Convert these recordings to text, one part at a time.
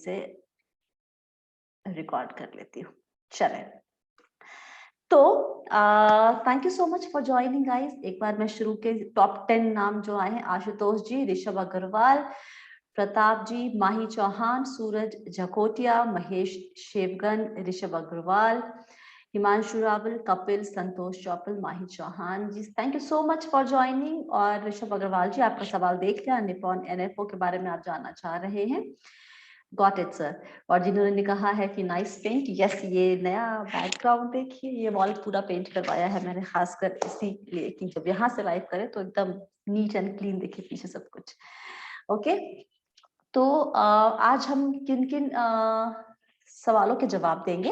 से रिकॉर्ड कर लेती हूँ। चले तो thank you so much for joining guys. एक बार मैं शुरू के टॉप 10 नाम जो आए हैं, Ashutosh ji, Rishabh Agarwal, Pratap ji, Mahi Chauhan, Suraj Jhakotia, Mahesh Shevgan, Rishabh Agarwal, Himanshu Rawal, Kapil, Santosh Chaupal, Mahi Chauhan ji, thank you so much for joining. और ऋषभ अग्रवाल जी, आपका सवाल देख लिया, निपॉन एनएफओ के बारे में आप जानना चाह रहे हैं। Got it sir. और जिन्होंने कहा है कि नाइस पेंट, यस, ये नया बैकग्राउंड देखिए, ये वॉल पूरा पेंट करवाया है मैंने खासकर इसीलिए कि जब यहाँ से लाइव करें तो एकदम नीट एंड क्लीन दिखे पीछे सब कुछ। ओके, तो आज हम किन किन सवालों के जवाब देंगे।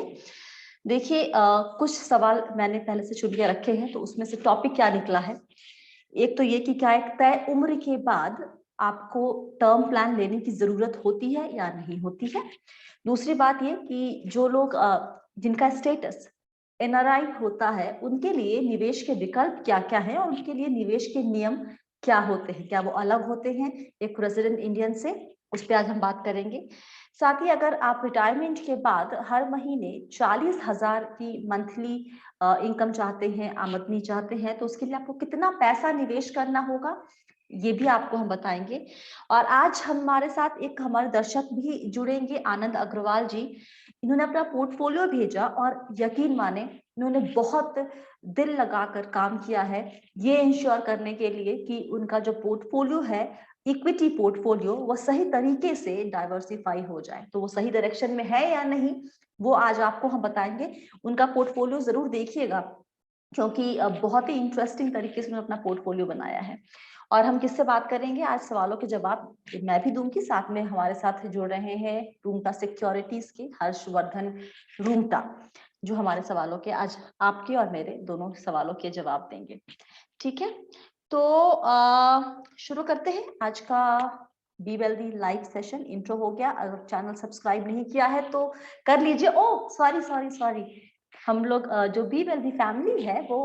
देखिए कुछ सवाल मैंने पहले से चुन के रखे हैं, तो उसमें से टॉपिक क्या निकला है, एक तो ये कि क्या एक तय उम्र के बाद आपको टर्म प्लान लेने की जरूरत होती है या नहीं होती है। दूसरी बात ये कि जो लोग जिनका स्टेटस एनआरआई होता है, उनके लिए निवेश के विकल्प क्या क्या हैं और उनके लिए निवेश के नियम क्या होते हैं, क्या वो अलग होते हैं एक रेजिडेंट इंडियन से, उस पर आज हम बात करेंगे। साथ ही अगर आप रिटायरमेंट के बाद हर महीने 40,000 की मंथली इनकम चाहते हैं, आमदनी चाहते हैं, तो उसके लिए आपको कितना पैसा निवेश करना होगा, ये भी आपको हम बताएंगे। और आज हमारे साथ एक हमारे दर्शक भी जुड़ेंगे, आनंद अग्रवाल जी। इन्होंने अपना पोर्टफोलियो भेजा और यकीन माने इन्होंने बहुत दिल लगाकर काम किया है ये इंश्योर करने के लिए कि उनका जो पोर्टफोलियो है, इक्विटी पोर्टफोलियो, वो सही तरीके से डाइवर्सिफाई हो जाए। तो वो सही डायरेक्शन में है या नहीं, वो आज आपको हम बताएंगे। उनका पोर्टफोलियो जरूर देखिएगा, क्योंकि बहुत ही इंटरेस्टिंग तरीके से उन्होंने अपना पोर्टफोलियो बनाया है। और हम किससे बात करेंगे आज, सवालों के जवाब मैं भी दूंगी, साथ में हमारे साथ जुड़ रहे हैं रूमटा सिक्योरिटीज के हर्षवर्धन रूमटा, जो हमारे सवालों के आज आपके और मेरे दोनों सवालों के जवाब देंगे। ठीक है, तो शुरू करते हैं आज का be wealthy live session. Intro हो गया, अगर चैनल सब्सक्राइब नहीं किया है तो कर लीजिए। ओ सॉरी सॉरी सॉरी, हम लोग जो बी वेल्दी फैमिली है वो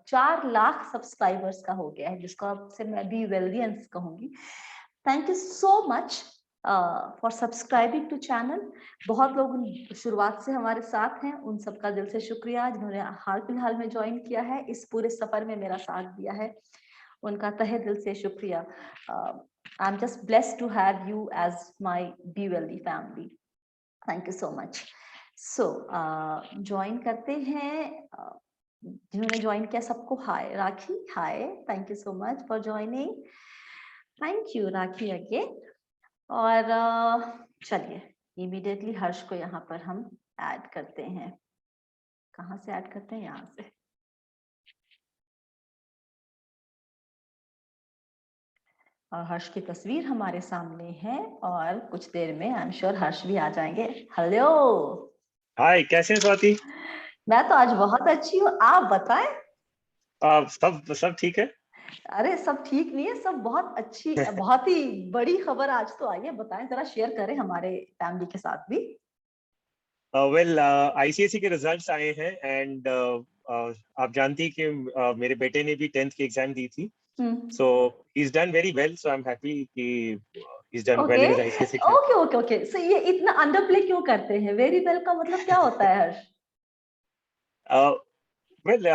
4 लाख सब्सक्राइबर्स का हो गया है, जिसको आपसे मैं बी वेल्दियंस कहूंगी। Thank you so much for subscribing to channel. बहुत लोग शुरुआत से हमारे साथ हैं, उन सबका दिल से शुक्रिया जिन्होंने हाल फिलहाल में ज्वाइन किया है, इस पूरे सफर में मेरा साथ दिया है, उनका तहे दिल से शुक्रिया। I am just blessed to have you as my be wealthy family. Thank you so much. So join करते हैं, जिन्होंने ज्वाइन किया सबको hi. Rakhi hi, thank you so much for joining, thank you Rakhi again. और चलिए इमीडिएटली हर्ष को यहाँ पर हम ऐड करते हैं। कहाँ से ऐड करते हैं, यहाँ से। और हर्ष की तस्वीर हमारे सामने है और कुछ देर में आई एम श्योर हर्ष भी आ जाएंगे। हेलो, हाय, कैसे हैं स्वाति? मैं तो आज बहुत अच्छी हूँ, आप बताएं। सब ठीक है? अरे सब ठीक नहीं है, सब बहुत अच्छी बहुत ही बड़ी खबर आज तो आई है, बताएं जरा, शेयर करें हमारे फैमिली के साथ भी। वेल, आईसीएसई के रिजल्ट्स आए हैं एंड आप जानती हैं कि मेरे बेटे ने भी 10th की एग्जाम दी थी, so he is done very well, so I am happy कि he is done well in his ICSE exam. Okay okay okay, so ये इतना अंडरप्ले क्यों करते हैं, वेरी वेल का मतलब क्या होता है Harsh? Well,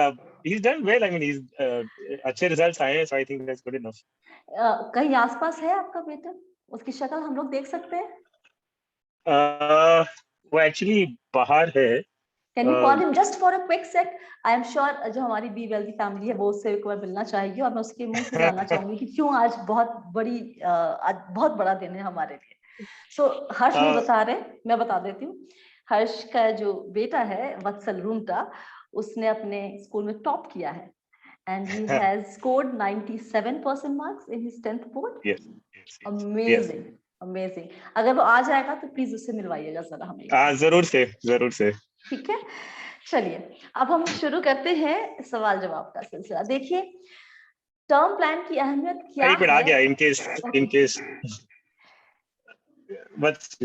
he is done well, I mean he अच्छे रिजल्ट्स आए हैं, so I think that's good enough. कहीं आसपास है आपका बेटा, उसकी शक्ल हम लोग देख सकते हैं? वो एक्चुअली बाहर है। Can you call him just for a quick sec? I am sure जो हमारी बी वेल्दी फैमिली है वो उससे एक बार मिलना चाहेगी, और मैं उसके मुंह से जानना चाहूंगी कि क्यों आज बहुत बड़ी आज बहुत बड़ा दिन है हमारे लिए। सो हर्ष नहीं बता रहे, मैं बता देती हूँ। हर्ष का जो बेटा है वत्सल रूमटा, उसने अपने स्कूल में टॉप किया है and he has scored 97% marks in his 10th board. Yes. Amazing, amazing. अगर वो आ जाएगा तो प्लीज उससे मिलवाइएगा जरा हमें। जरूर से। ठीक है, चलिए अब हम शुरू करते हैं सवाल जवाब का सिलसिला। देखिए टर्म प्लान की अहमियत क्या है। आ गया, in case what's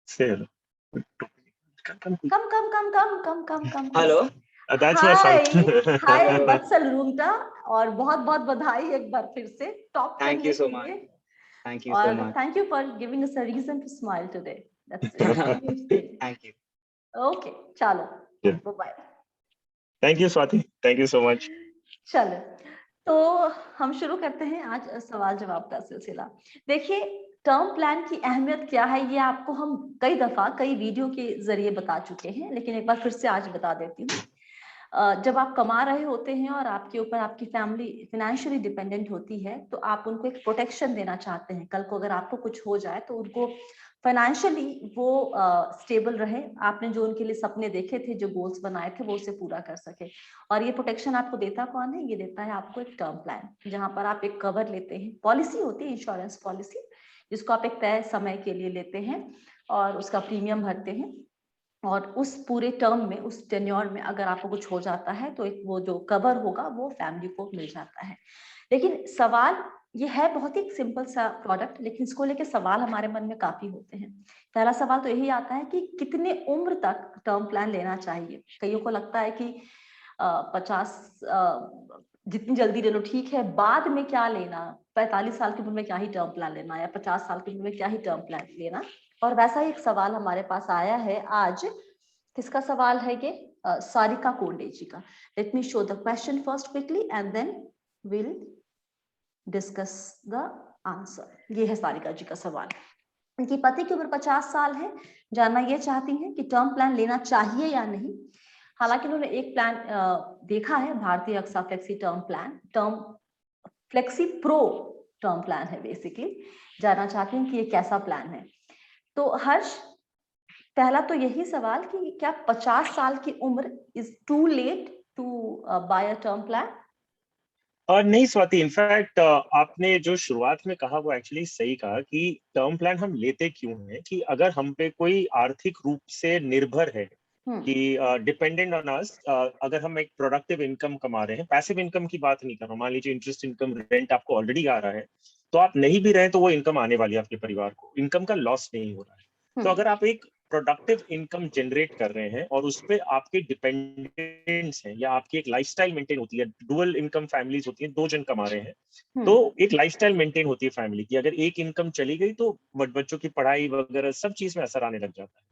say hello. Come. Hello, that's my son. हाय वत्सल रूमटा, और बहुत बहुत बधाई एक बार फिर से top thank you so much. Thank you so और much. thank you for giving us a reason to smile today. That's it. Thank you. Okay, चलो, Yeah. bye. Thank you, Swati. Thank you so much. चलो, तो हम शुरू करते हैं आज सवाल जवाब का सिलसिला। देखिए, टर्म प्लान की अहमियत क्या है ये आपको हम कई दफा कई वीडियो के जरिए बता चुके हैं, लेकिन एक बार फिर से आज बता देती हूँ। जब आप कमा रहे होते हैं और आपके ऊपर आपकी फैमिली फाइनेंशियली डिपेंडेंट होती है, तो आप उनको एक प्रोटेक्शन देना चाहते हैं। कल को अगर आपको कुछ हो जाए तो उनको फाइनेंशियली वो स्टेबल रहे, आपने जो उनके लिए सपने देखे थे, जो गोल्स बनाए थे, वो उसे पूरा कर सके। और ये प्रोटेक्शन आपको देता कौन है? ये देता है आपको एक टर्म प्लान, जहां पर आप एक कवर लेते हैं। पॉलिसी होती है इंश्योरेंस पॉलिसी, जिसको आप एक तय समय के लिए लेते हैं और उसका प्रीमियम भरते हैं, और उस पूरे टर्म में, उस टेन्योर में अगर आपको कुछ हो जाता है तो एक वो जो कवर होगा वो फैमिली को मिल जाता है। लेकिन सवाल ये है बहुत ही सिंपल सा प्रोडक्ट, लेकिन इसको लेके सवाल हमारे मन में काफी होते हैं। पहला सवाल तो यही आता है कि कितने उम्र तक टर्म प्लान लेना चाहिए। कईयों को लगता है कि 50 जितनी जल्दी ले लो ठीक है, बाद में क्या लेना, 45 साल की उम्र में क्या ही टर्म प्लान लेना, या 50 साल की उम्र में क्या ही टर्म प्लान लेना। और वैसा ही एक सवाल हमारे पास आया है आज। किसका सवाल है ये? सारिका कोंडे जी का। Let me show the question first quickly and then will discuss the answer. ये है सारिका जी का सवाल। उनकी पति की उम्र 50 साल है, जानना ये चाहती हैं कि टर्म प्लान लेना चाहिए या नहीं। हालांकि उन्होंने एक प्लान देखा है, Bharti AXA flexi term plan, term flexi pro term plan है बेसिकली। जानना चाहती हैं कि ये कैसा प्लान है। तो हर्ष, पहला तो यही सवाल कि क्या 50 साल की उम्र is too late to buy a term plan? और नहीं स्वाति, इनफैक्ट आपने जो शुरुआत में कहा वो एक्चुअली सही कहा कि टर्म प्लान हम लेते क्यों हैं, कि अगर हम पे कोई आर्थिक रूप से निर्भर है, कि डिपेंडेंट ऑन अस, अगर हम एक प्रोडक्टिव इनकम कमा रहे हैं, पैसिव इनकम की बात नहीं कर रहा हूँ, मान लीजिए इंटरेस्ट इनकम, रेंट आपको ऑलरेडी आ रहा है, तो आप नहीं भी रहे तो वो इनकम आने वाली है आपके परिवार को, इनकम का लॉस नहीं हो रहा है। तो अगर आप एक प्रोडक्टिव इनकम जनरेट कर रहे हैं और उस पे आपके डिपेंडेंट्स हैं, या आपकी एक लाइफस्टाइल मेंटेन होती है, डुअल इनकम फैमिलीज होती हैं, 2 जन कमा रहे हैं, तो एक लाइफस्टाइल मेंटेन होती है फैमिली की। अगर एक इनकम चली गई तो बच्चों की पढ़ाई वगैरह सब चीज में असर आने लग जाता है।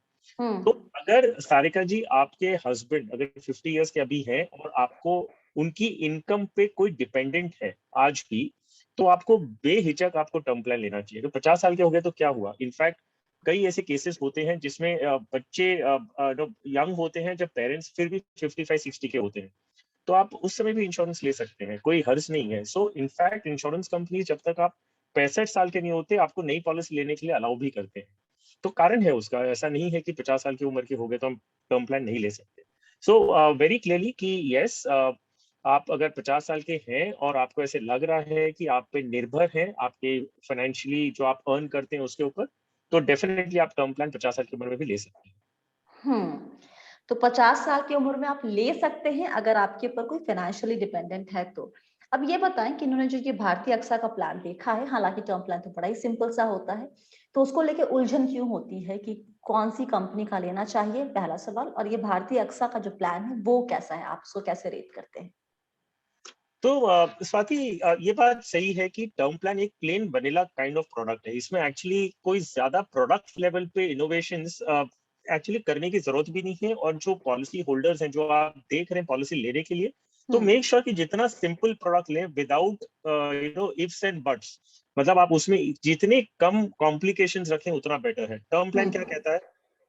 तो अगर सारिका जी, आपके हस्बैंड अगर 50 इयर्स के अभी हैं और आपको उनकी इनकम पे कोई डिपेंडेंट है आज की, तो आपको बेहिचक आपको टर्म प्लान लेना चाहिए। तो 50 साल के हो गए तो क्या हुआ, इनफैक्ट कई ऐसे केसेस होते हैं जिसमें बच्चे यंग होते हैं जब पेरेंट्स फिर भी 55-60 के होते हैं, तो आप उस समय भी इंश्योरेंस ले सकते हैं, कोई हर्ज नहीं है। सो इनफैक्ट इंश्योरेंस कंपनी जब तक आप 65 साल के नहीं होते आपको नई पॉलिसी लेने के लिए अलाउ भी करते हैं। तो कारण है उसका, ऐसा नहीं है कि 50 साल की उम्र के हो गए तो हम टर्म प्लान नहीं ले सकते। सो वेरी क्लियरली कि यस, आप अगर 50 साल के हैं और आपको ऐसे लग रहा है कि आप पे निर्भर है आपके फाइनेंशियली जो आप अर्न करते हैं उसके ऊपर, तो डेफिनेटली आप टर्म प्लान 50 साल की उम्र में भी ले सकते हैं। तो 50 साल की उम्र में आप ले सकते हैं अगर आपके ऊपर कोई फाइनेंशियली डिपेंडेंट है तो। अब ये बताएं कि इन्होंने जो ये भारतीय अक्सा का प्लान देखा है, हालांकि टर्म प्लान तो बड़ा ही सिंपल सा होता है, तो उसको लेके उलझन क्यों होती है कि कौन सी कंपनी का लेना चाहिए, पहला सवाल। और ये भारतीय अक्सा का जो प्लान है वो कैसा है, आप उसको कैसे रेट करते हैं? तो स्वाति, ये बात सही है कि टर्म प्लान एक plane vanilla kind of product है। इसमें एक्चुअली कोई ज्यादा प्रोडक्ट लेवल पे इनोवेशंस एक्चुअली करने की जरूरत भी नहीं है। और जो पॉलिसी होल्डर्स हैं, जो आप देख रहे हैं पॉलिसी लेने के लिए, तो मेक श्योर कि जितना सिंपल प्रोडक्ट लें विदाउट इफ्स एंड बट्स, मतलब आप उसमें जितने कम कॉम्प्लिकेशंस रखें उतना बेटर है। टर्म प्लान क्या कहता है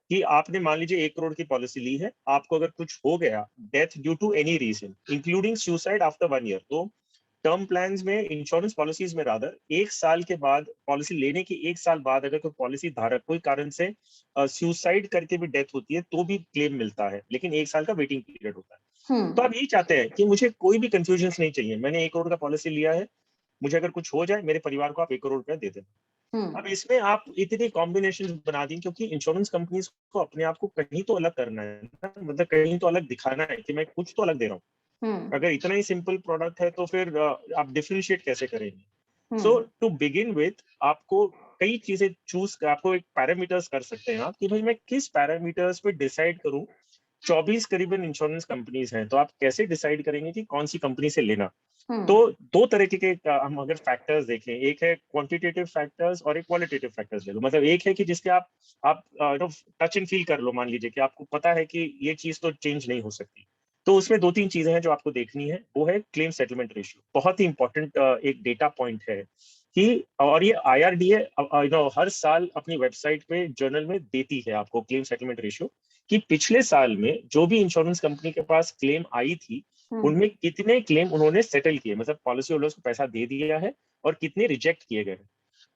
कि आपने मान लीजिए 1 करोड़ की पॉलिसी ली है, आपको अगर कुछ हो गया, death due to any reason including suicide after 1 year, तो टर्म प्लान्स में, इंश्योरेंस पॉलिसीज में रादर, 1 साल के बाद, पॉलिसी लेने के 1 साल बाद अगर कोई पॉलिसी धारक कोई कारण से सुसाइड करके भी डेथ होती है तो भी क्लेम मिलता है, लेकिन 1 साल का वेटिंग पीरियड होता है। तो आप यही चाहते हैं कि मुझे कोई भी कंफ्यूजन नहीं चाहिए, मैंने 1 करोड़ का पॉलिसी लिया है, मुझे अगर कुछ हो जाए मेरे परिवार को आप 1 करोड़ रुपया दे देना। अब इसमें आप इतनी कॉम्बिनेशन बना दी, क्योंकि इंश्योरेंस कंपनीज को अपने आप को कहीं तो अलग करना है ना, मतलब कहीं तो अलग दिखाना है कि मैं कुछ तो अलग दे रहा हूँ। अगर इतना ही सिंपल प्रोडक्ट है तो फिर आप डिफरेंशिएट कैसे करेंगे? सो टू बिगिन विथ, आपको कई चीजें चूज, आपको एक पैरामीटर्स कर सकते हैं आप कि भाई मैं किस पैरामीटर्स पे डिसाइड करूं। 24 करीबन इंश्योरेंस कंपनीज हैं, तो आप कैसे डिसाइड करेंगे कि कौन सी कंपनी से लेना? तो दो तरह के हम अगर फैक्टर्स देखें, एक है क्वांटिटेटिव फैक्टर्स और एक क्वालिटेटिव फैक्टर्स ले लो। मतलब एक है कि जिसके आप टच एंड फील कर लो, मान लीजिए कि आपको पता है कि ये चीज तो चेंज नहीं हो सकती, तो उसमें दो तीन चीजें हैं जो आपको देखनी है। वो है क्लेम सेटलमेंट रेशियो, बहुत ही इंपॉर्टेंट एक डेटा पॉइंट है कि, और ये IRDA हर साल अपनी वेबसाइट पे जर्नल में देती है आपको क्लेम सेटलमेंट रेशियो, कि पिछले साल में जो भी इंश्योरेंस कंपनी के पास क्लेम आई थी उनमें कितने क्लेम उन्होंने सेटल किए, मतलब पॉलिसी होल्डर्स को पैसा दे दिया है, और कितने रिजेक्ट किए गए।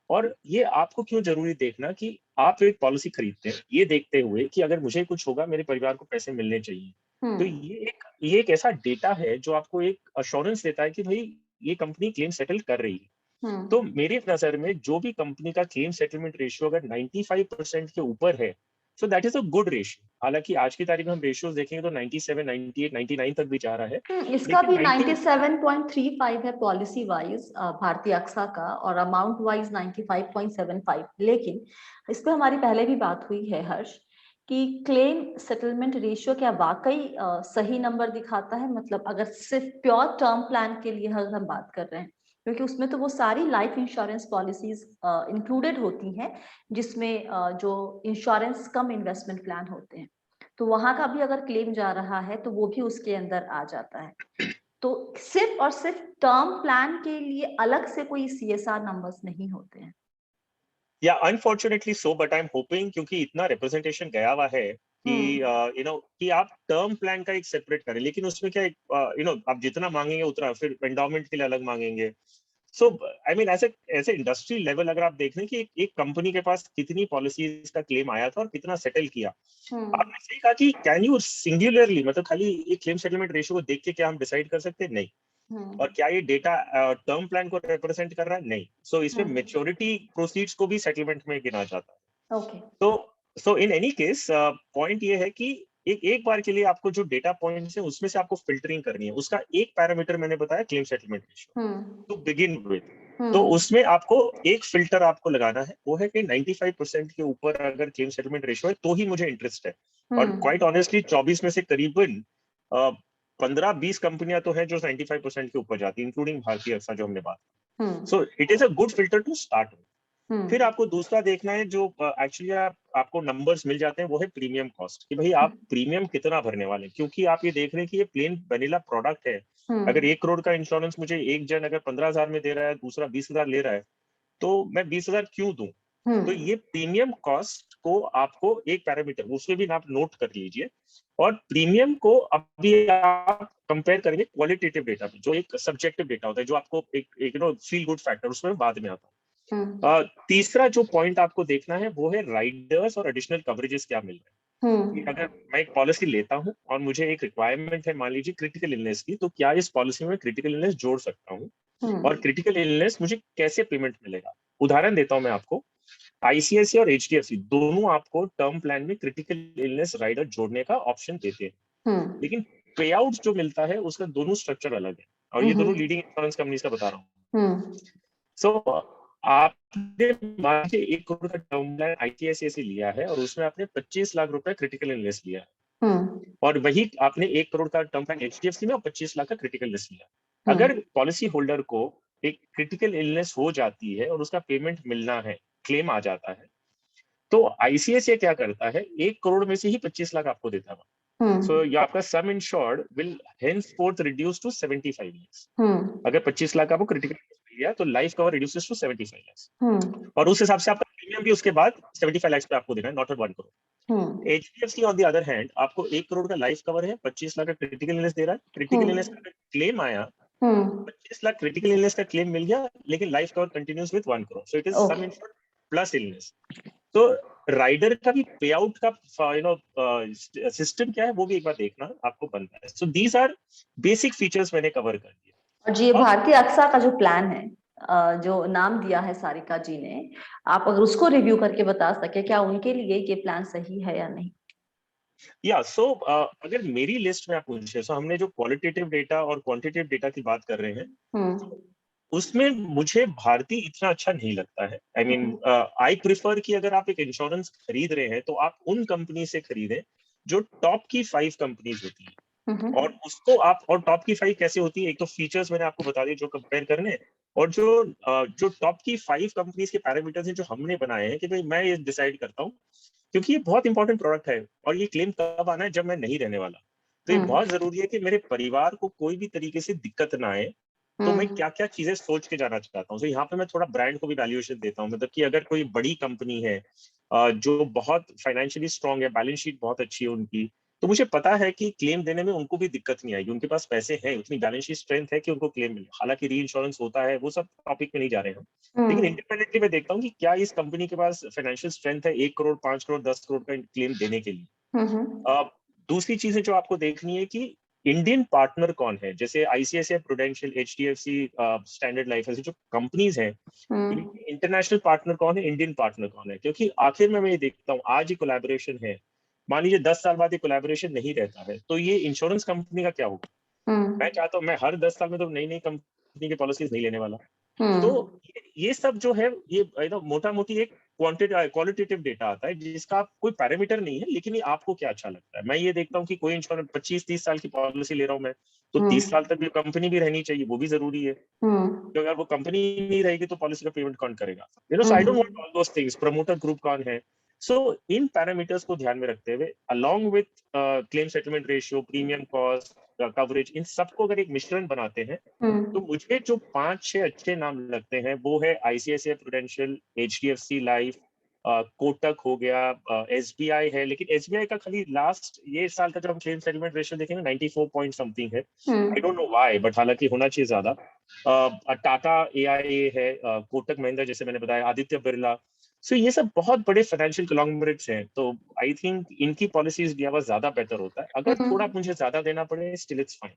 और ये आपको क्यों जरूरी देखना कि आप एक पॉलिसी खरीदते हैं ये देखते हुए कि अगर मुझे कुछ होगा मेरे परिवार को पैसे मिलने चाहिए। तो ये एक ऐसा डेटा है जो आपको एक अश्योरेंस देता है कि भाई ये कंपनी क्लेम सेटल कर रही है। तो मेरी नजर में जो भी कंपनी का क्लेम सेटलमेंट रेशियो अगर 95% के ऊपर है, so that is a good ratio. हालांकि आज की तारीख में हम रेशियोज देखेंगे तो 97, 98, 99 तक भी जा रहा है। इसका भी 97.35 है पॉलिसी वाइज भारतीय अक्सा का, और अमाउंट वाइज 95.75। लेकिन इस पे हमारी पहले भी बात हुई है हर्ष, कि क्लेम सेटलमेंट रेशियो क्या वाकई सही नंबर दिखाता है? मतलब अगर सिर्फ प्योर टर्म प्लान के लिए हम बात कर रहे हैं, क्योंकि उसमें तो वो सारी लाइफ इंश्योरेंस पॉलिसीज इंक्लूडेड होती हैं, जिसमें जो इंश्योरेंस कम इन्वेस्टमेंट प्लान होते हैं, तो वहां का भी अगर क्लेम जा रहा है तो वो भी उसके अंदर आ जाता है। तो सिर्फ और सिर्फ टर्म प्लान के लिए अलग से कोई CSR नंबर्स नहीं होते हैं। या unfortunately so, but I am hoping, क्योंकि इतना रिप्रेजेंटेशन गया हुआ है कि कि आप टर्म प्लान का एक सेपरेट करें, लेकिन उसमें क्या, आप जितना मांगेंगे उतना फिर एंडोमेंट के लिए अलग मांगेंगे। सो आई मीन ऐसे इंडस्ट्री लेवल अगर आप देख लें कि एक कंपनी के पास कितनी पॉलिसीज का क्लेम आया था और कितना सेटल किया। आपने सही कहा कि कैन यू सिंगुलरली, मतलब खाली एक क्लेम सेटलमेंट रेशियो को देख के क्या हम डिसाइड कर सकते हैं? नहीं। और क्या ये डेटा टर्म प्लान को रिप्रेजेंट कर रहा है? नहीं। सो इसमें मेच्योरिटी प्रोसीड्स को भी सेटलमेंट में गिना जाता है। ओके। तो इन एनी केस पॉइंट ये है कि एक बार के लिए आपको जो डेटा पॉइंट्स है उसमें से आपको फिल्टरिंग करनी है। उसका एक पैरामीटर मैंने बताया claim settlement ratio two begin with. तो उसमें आपको एक फिल्टर आपको लगाना है, वो है कि 95% के ऊपर अगर क्लेम सेटलमेंट रेशियो है तो ही मुझे इंटरेस्ट है। और क्वाइट ऑनेस्टली 24 में से करीबन 15-20 कंपनियां तो हैं जो 95% के ऊपर जाती है, इंक्लूडिंग भारतीय अक्सा जो हमने बात। So it is a good filter to start with. फिर आपको दूसरा देखना है जो एक्चुअली आपको नंबर्स मिल जाते हैं, वो है प्रीमियम कॉस्ट, कि भाई आप प्रीमियम कितना भरने वाले हैं। क्योंकि आप ये देख रहे हैं कि ये प्लेन वनीला प्रोडक्ट है। अगर 1 करोड़ का इंश्योरेंस मुझे एक जन अगर 15,000 में दे रहा है, दूसरा 20,000 ले रहा है, तो मैं 20,000 क्यों दूं? तो ये प्रीमियम कॉस्ट को आपको एक पैरामीटर उसमें भी आप नोट कर लीजिए। और प्रीमियम को अभी आप कंपेयर करेंगे क्वालिटेटिव डेटा में, जो एक सब्जेक्टिव डेटा होता है, जो आपको एक फील गुड फैक्टर उसमें बाद में आता है। तीसरा जो पॉइंट आपको देखना है वो है राइडर्स और एडिशनल कवरेजेस क्या मिल रहे हैं। कि अगर मैं एक पॉलिसी लेता हूं और मुझे एक रिक्वायरमेंट है, मान लीजिए क्रिटिकल इलनेस की, तो क्या इस पॉलिसी में क्रिटिकल इलनेस जोड़ सकता हूं? और क्रिटिकल इलनेस मुझे कैसे पेमेंट मिलेगा? उदाहरण देता हूं मैं आपको। ICICI और HDFC दोनों आपको टर्म प्लान में क्रिटिकल इलनेस राइडर जोड़ने का ऑप्शन देते हैं, लेकिन पे आउट जो मिलता है उसका दोनों स्ट्रक्चर अलग है। और ये दोनों लीडिंग इंश्योरेंस कंपनीज का बता रहा हूँ। सो आपने मान लीजिए 1 करोड़ का टर्म प्लान ICICI से लिया है और उसमें आपने 25 लाख रुपए क्रिटिकल इलनेस लिया है। और वही आपने 1 करोड़ का टर्म प्लान HDFC में और 25 लाख का क्रिटिकल इलनेस लिया। अगर पॉलिसी होल्डर को एक क्रिटिकल इलनेस हो जाती है और उसका पेमेंट मिलना है, क्लेम आ जाता है, तो ICICI क्या करता है, 1 करोड़ में से ही 25 लाख आपको देता है। सो ये आपका सम insured will henceforth reduce to 75 lakhs। अगर 25 लाख आपको क्रिटिकल लिया तो life cover reduces to 75 lakhs। और उस हिसाब से आपका प्रीमियम भी उसके बाद 75 lakhs पे आपको देना है, not 1 crore. HDFC on the other hand आपको 1 करोड़ का लाइफ कवर है, 25 लाख का क्रिटिकल इलनेस दे रहा है। क्रिटिकल इलनेस का क्लेम आया, 25 लाख क्रिटिकल इलनेस का क्लेम मिल गया, लेकिन life cover continuous with 1 crore. So it is some insured plus illness. तो राइडर का भी पे आउट का सिस्टम क्या है वो भी एक बार देखना आपको बनता है। So these are basic features मैंने कवर कर दिए। और जी, भारतीय अक्सा का जो प्लान है, जो नाम दिया है सारिका जी ने, आप अगर उसको रिव्यू करके बता सके, क्या उनके लिए ये प्लान सही है या नहीं? अगर मेरी लिस्ट में आप पूछे, सो हमने जो क्वालिटेटिव डेटा और क्वांटिटेटिव डेटा की बात कर रहे हैं, उसमें मुझे भारतीय इतना अच्छा नहीं लगता है। आई मीन आई प्रिफर कि अगर आप एक इंश्योरेंस खरीद रहे हैं तो आप उन कंपनी से खरीदें जो टॉप की 5 कंपनीज होती है। और उसको आप, और टॉप की 5 कैसे होती है, एक तो फीचर्स मैंने आपको बता दिए जो कंपेयर करने, और जो टॉप की 5 कंपनीज के पैरामीटर्स हैं जो हमने बनाए हैं कि भाई मैं ये डिसाइड करता हूँ, क्योंकि ये बहुत इंपॉर्टेंट प्रोडक्ट है और ये क्लेम कब आना है, जब मैं नहीं रहने वाला। तो ये बहुत जरूरी है कि मेरे परिवार को कोई भी तरीके से दिक्कत ना आए, तो मैं क्या क्या चीजें सोच के जाना चाहता हूँ। तो यहाँ पे मैं थोड़ा ब्रांड को भी वैल्यूएशन देता हूँ, मतलब कि अगर कोई बड़ी कंपनी है जो बहुत फाइनेंशियली स्ट्रांग है, बैलेंस शीट बहुत अच्छी है उनकी, तो मुझे पता है कि क्लेम देने में उनको भी दिक्कत नहीं आएगी, उनके पास पैसे हैं, उतनी बैलेंस शीट स्ट्रेंथ है कि उनको क्लेम मिले। हालांकि री इंश्योरेंस होता है, वो सब टॉपिक में नहीं जा रहे हैं, लेकिन इंडिपेंडेंटली मैं देखता हूँ कि क्या इस कंपनी के पास फाइनेंशियल स्ट्रेंथ है 1 करोड़, 5 करोड़, 10 करोड़ का क्लेम देने के लिए। दूसरी चीजें जो आपको देखनी है कि इंडियन पार्टनर कौन है, जैसे ICICI prudential, HDFC, standard life, ऐसी जो कंपनीज हैं, इंटरनेशनल पार्टनर कौन है, इंडियन पार्टनर कौन है। क्योंकि आखिर में मैं ये देखता हूँ, आज ही कोलैबोरेशन है, मान लीजिए 10 साल बाद ये कोलैबोरेशन नहीं रहता है, तो ये इंश्योरेंस कंपनी का क्या होगा। मैं चाहता हूँ, मैं हर 10 साल में तो नई नई कंपनी की पॉलिसीज नहीं लेने वाला। तो ये सब जो है, ये मोटा मोटी एक क्वालिटेटिव डेटा आता है जिसका कोई पैरामीटर नहीं है, लेकिन ये आपको क्या अच्छा लगता है। मैं ये देखता हूँ कि कोई इंश्योरेंस 25-30 साल की पॉलिसी ले रहा हूँ मैं, तो 30 साल तक कंपनी भी रहनी चाहिए, वो भी जरूरी है। तो अगर वो कंपनी नहीं रहेगी तो पॉलिसी का पेमेंट कौन करेगा, so I don't want all those things, promoter group कौन है। सो इन पैरामीटर्स को ध्यान में रखते हुए, along with claim settlement ratio, premium cost, coverage, इन सबको अगर एक मिश्रण बनाते हैं, तो मुझे जो 5-6 अच्छे नाम लगते हैं वो है ICICI prudential, HDFC life, Kotak हो गया, एसबीआई है, लेकिन एसबीआई का खाली लास्ट ये साल का जब हम क्लेम सेटलमेंट रेशियो देखेंगे 94 पॉइंट समथिंग है, I don't know why, but हालांकि होना चाहिए ज्यादा। टाटा एआईए है, कोटक महिंद्रा जैसे मैंने बताया, आदित्य बिरला। सो ये सब बहुत बड़े फाइनेंशियल कॉन्ग्लोमरेट्स हैं, तो आई थिंक इनकी पॉलिसीज दिया हुआ ज्यादा बेटर होता है। अगर थोड़ा मुझे ज्यादा देना पड़े, स्टिल इट्स फाइन।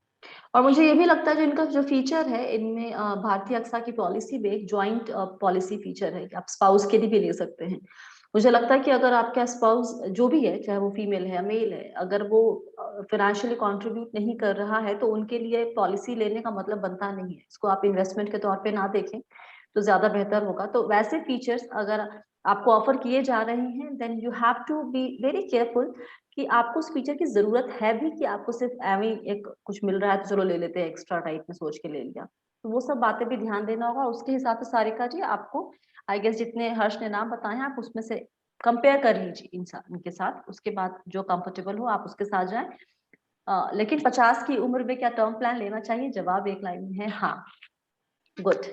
और मुझे ये भी लगता है जो इनका जो फीचर है इनमें, भारतीय AXA की पॉलिसी में एक ज्वाइंट पॉलिसी फीचर है कि आप स्पाउस के लिए भी ले सकते हैं। मुझे लगता है कि अगर आपका स्पाउस जो भी है, चाहे वो फीमेल है या मेल है, अगर वो फाइनेंशियली कंट्रीब्यूट नहीं कर रहा है तो उनके लिए पॉलिसी लेने का मतलब बनता नहीं है। इसको आप इन्वेस्टमेंट के तौर पे ना देखें तो ज्यादा बेहतर होगा। तो वैसे फीचर्स अगर आपको ऑफर किए जा रहे हैं, then you have to be very careful कि आपको उस फीचर की जरूरत है भी, कि आपको सिर्फ एवं एक कुछ मिल रहा है तो चलो ले लेते हैं, एक्स्ट्रा टाइप में सोच के ले लिया। तो वो सब बातें भी ध्यान देना होगा। उसके हिसाब से सारिका जी आपको, आई गेस जितने हर्ष ने नाम बताए हैं, आप उसमें से कंपेयर कर लीजिए इंसान के साथ, उसके बाद जो कंफर्टेबल हो आप उसके साथ जाएं। लेकिन 50 की उम्र में क्या टर्म प्लान लेना चाहिए? जवाब एक लाइन में है हाँ। गुड।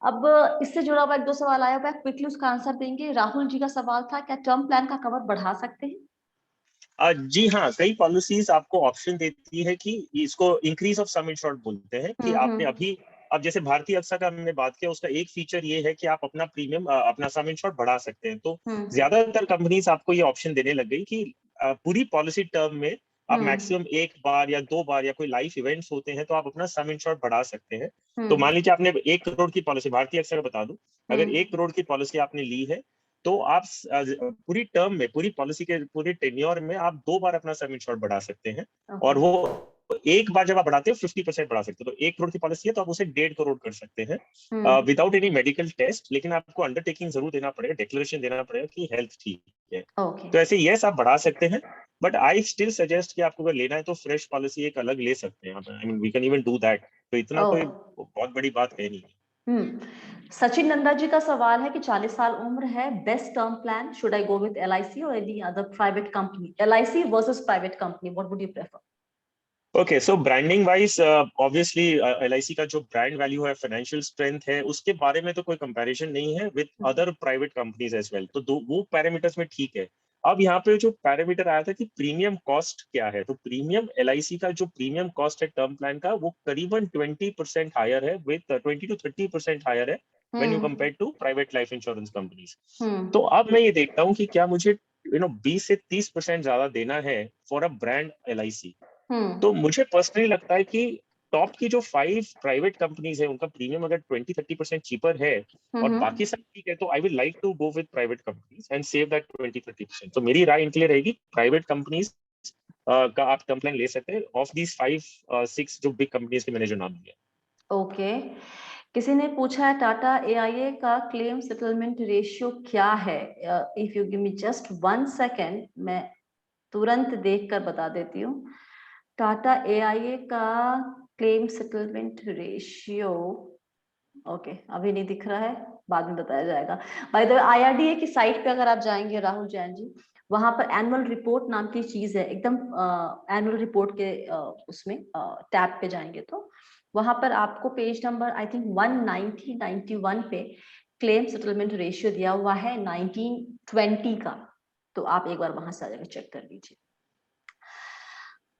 अब इससे जुड़ा हुआ 1-2 सवाल आया हुआ है, क्विकली उसका आंसर देंगे। राहुल जी का सवाल था, क्या टर्म प्लान का कवर बढ़ा सकते हैं? जी हाँ, कई पॉलिसीज आपको ऑप्शन देती है कि इसको इंक्रीज ऑफ सम इंश्योर्ड बोलते हैं, कि आपने अभी, अब जैसे भारतीय AXA का हमने बात किया, उसका एक फीचर ये है कि आप अपना प्रीमियम, अपना सम इंश्योर्ड बढ़ा सकते हैं। तो ज्यादातर कंपनीज आपको ये ऑप्शन देने लग गई कि पूरी पॉलिसी टर्म में आप मैक्सिमम 1 बार या 2 बार, या कोई लाइफ इवेंट्स होते हैं तो आप अपना सम इंश्योर्ड बढ़ा सकते हैं। तो मान लीजिए आपने 1 करोड़ की पॉलिसी, भारतीय AXA का बता दूं, अगर 1 करोड़ की पॉलिसी आपने ली है, तो आप पूरी टर्म में, पूरी पॉलिसी के पूरी टेन्योर में आप 2 बार अपना सम इंश्योर्ड बढ़ा सकते हैं। और वो एक बार जब आप बढ़ाते हो 50% बढ़ा सकते हो। तो 1 करोड़ की पॉलिसी है तो आप उसे 1.5 करोड़ कर सकते हैं विदाउट एनी मेडिकल टेस्ट, लेकिन आपको अंडरटेकिंग जरूर देना पड़ेगा, डिक्लेरेशन देना पड़ेगा कि हेल्थ ठीक है। तो ऐसे यस आप बढ़ा सकते हैं, बट आई स्टिल सजेस्ट कि आपको अगर लेना है तो फ्रेश पॉलिसी एक अलग ले सकते हैं। I mean we can even do that, तो इतना कोई बहुत बड़ी बात है नहीं। सचिन नंदा जी का सवाल है कि 40 साल उम्र है, best term plan, should I go with LIC और any other private company? LIC versus private company, what would you prefer? Okay, so branding wise obviously LIC का जो ब्रांड वैल्यू है, फाइनेंशियल स्ट्रेंथ है, उसके बारे में तो कोई कंपैरिजन नहीं है with other private companies as well. तो वो पैरामीटर्स में ठीक है। अब यहाँ पे जो पैरामीटर आया था कि प्रीमियम कॉस्ट क्या है, तो प्रीमियम LIC का जो प्रीमियम कॉस्ट है टर्म प्लान का, वो करीबन 20% हायर है, विद 20 to 30% हायर है when you compare to private life insurance companies. तो अब मैं ये देखता हूँ कि क्या मुझे 20 से 30% ज्यादा देना है फॉर अ ब्रांड LIC। तो मुझे पर्सनली लगता है कि टॉप की जो 5 प्राइवेट कंपनीज है, उनका प्रीमियम अगर 20-30% चीपर है और बाकी सब ठीक है, तो I will like to go with private companies and save that 20-30%। तो मेरी राय इनके लिए रहेगी, प्राइवेट कंपनीज का आप टर्म प्लान ले सकते हैं ऑफ दीज 5-6 जो बिग कंपनीज के मैंने जो नाम दिया। ओके। किसी ने पूछा है टाटा AIA का क्लेम सेटलमेंट रेशियो क्या है? If you give me just 1 second, मैं तुरंत देख कर बता देती हूँ। टाटा AIA का क्लेम सेटलमेंट रेशियो, ओके अभी नहीं दिख रहा है, बाद में बताया जाएगा। बाय द वे IRDA की साइट पे अगर आप जाएंगे राहुल जैन जी, वहां पर एनुअल रिपोर्ट नाम की चीज है, एकदम एनुअल रिपोर्ट के उसमें टैब पे जाएंगे तो वहां पर आपको पेज नंबर आई थिंक 191 पे क्लेम सेटलमेंट रेशियो दिया हुआ है 1920 का, तो आप एक बार वहां से आ जाकर चेक कर लीजिए।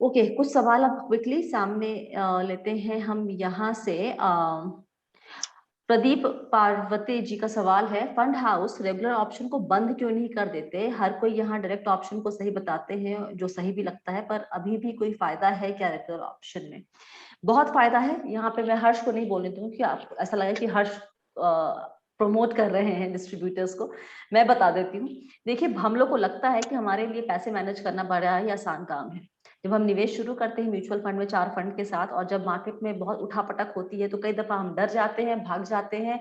ओके कुछ सवाल अब क्विकली सामने लेते हैं हम यहाँ से। प्रदीप पार्वती जी का सवाल है, फंड हाउस रेगुलर ऑप्शन को बंद क्यों नहीं कर देते? हर कोई यहाँ डायरेक्ट ऑप्शन को सही बताते हैं, जो सही भी लगता है, पर अभी भी कोई फायदा है क्या रेगुलर ऑप्शन में? बहुत फायदा है। यहाँ पे मैं हर्ष को नहीं बोलने दूंगी कि आपको ऐसा लगे कि हर्ष प्रमोट कर रहे हैं डिस्ट्रीब्यूटर्स को। मैं बता देती हूँ, देखिए हम लोग को लगता है कि हमारे लिए पैसे मैनेज करना बड़ा ही आसान काम है। जब हम निवेश शुरू करते हैं म्यूचुअल फंड में 4 फंड के साथ, और जब मार्केट में बहुत उठापटक होती है तो कई दफा हम डर जाते हैं, भाग जाते हैं,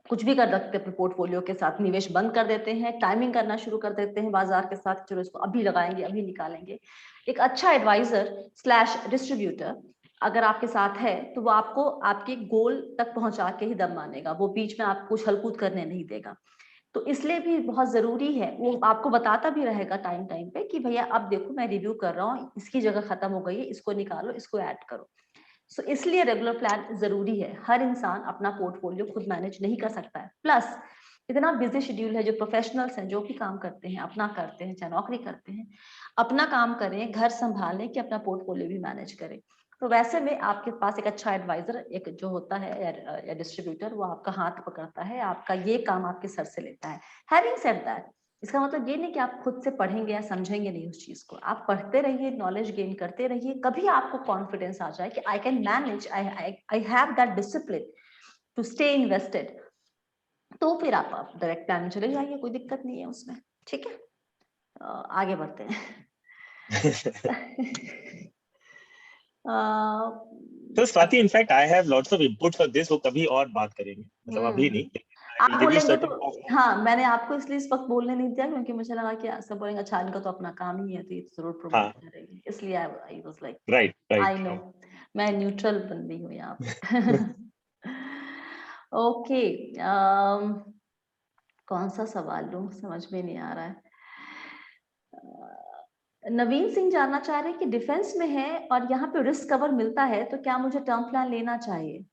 कुछ भी कर रखते हैं अपने पोर्टफोलियो के साथ, निवेश बंद कर देते हैं, टाइमिंग करना शुरू कर देते हैं बाजार के साथ, चलो इसको अभी लगाएंगे अभी निकालेंगे। एक अच्छा एडवाइजर स्लैश डिस्ट्रीब्यूटर अगर आपके साथ है तो वो आपको आपके गोल तक पहुंचा के ही दम मानेगा, वो बीच में आपको छलकूद करने नहीं देगा। तो इसलिए भी बहुत जरूरी है, वो आपको बताता भी रहेगा टाइम टाइम पे कि भैया अब देखो मैं रिव्यू कर रहा हूँ, इसकी जगह खत्म हो गई है, इसको निकालो, इसको ऐड करो। सो इसलिए रेगुलर प्लान जरूरी है। हर इंसान अपना पोर्टफोलियो खुद मैनेज नहीं कर सकता है, प्लस इतना बिजी शेड्यूल है। जो प्रोफेशनल्स हैं, जो भी काम करते हैं, अपना करते हैं, चाहे नौकरी करते हैं, अपना काम करें, घर संभालें कि अपना पोर्टफोलियो भी मैनेज करें। तो वैसे में आपके पास एक अच्छा एडवाइजर एक जो होता है या डिस्ट्रीब्यूटर, वो आपका हाथ पकड़ता है, आपका ये काम आपके सर से लेता है। हैविंग सेड दैट, इसका मतलब ये नहीं कि आप खुद से पढ़ेंगे या समझेंगे नहीं उस चीज को, आप पढ़ते रहिए, नॉलेज गेन करते रहिए, कभी आपको कॉन्फिडेंस आ जाए कि I can manage, I have that discipline to stay invested, तो फिर आप डायरेक्ट प्लान में चले जाइए, कोई दिक्कत नहीं है उसमें। ठीक है, आगे बढ़ते हैं। तो Swati, in fact I have lots of input for this, वो कभी और बात करेंगे, मतलब अभी नहीं। आप बोलेंगे तो हाँ, मैंने आपको इसलिए इस वक्त बोलने नहीं दिया क्योंकि मुझे लगा कि सब बोलेंगे अच्छा इनका तो अपना काम ही है तो ये जरूर प्रमोट करेंगे, इसलिए I was like right I know, मैं न्यूट्रल बंदी हूँ यहाँ पे। ओके, कौन सा सवाल लूं, समझ में नहीं आ रहा है। नवीन सिंह जानना चाह रहे हैं कि डिफेंस में है और यहाँ पे रिस्क कवर मिलता है तो क्या मुझे टर्म प्लान लेना चाहिए?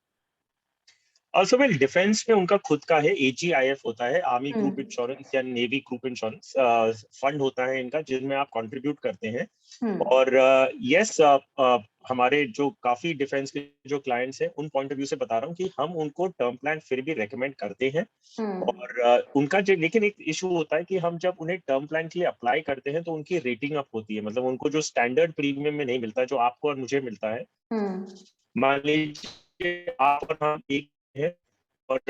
ऑल्सो वेल, डिफेंस में उनका खुद का है, AGIF होता है, आर्मी ग्रुप इंश्योरेंस या नेवी ग्रुप इंश्योरेंस फंड होता है इनका, जिसमें आप कंट्रीब्यूट करते हैं। और यस, हमारे जो काफी डिफेंस के जो क्लाइंट्स हैं, उन पॉइंट ऑफ व्यू से बता रहा हूँ कि हम उनको टर्म प्लान फिर भी रेकमेंड करते हैं। और उनका जो, लेकिन एक इशू होता है कि हम जब उन्हें टर्म प्लान के लिए अप्लाई करते हैं तो उनकी रेटिंग अप होती है, मतलब उनको जो स्टैंडर्ड प्रीमियम में नहीं मिलता जो आपको और मुझे मिलता है। मान लीजिए आप और हम एक है, और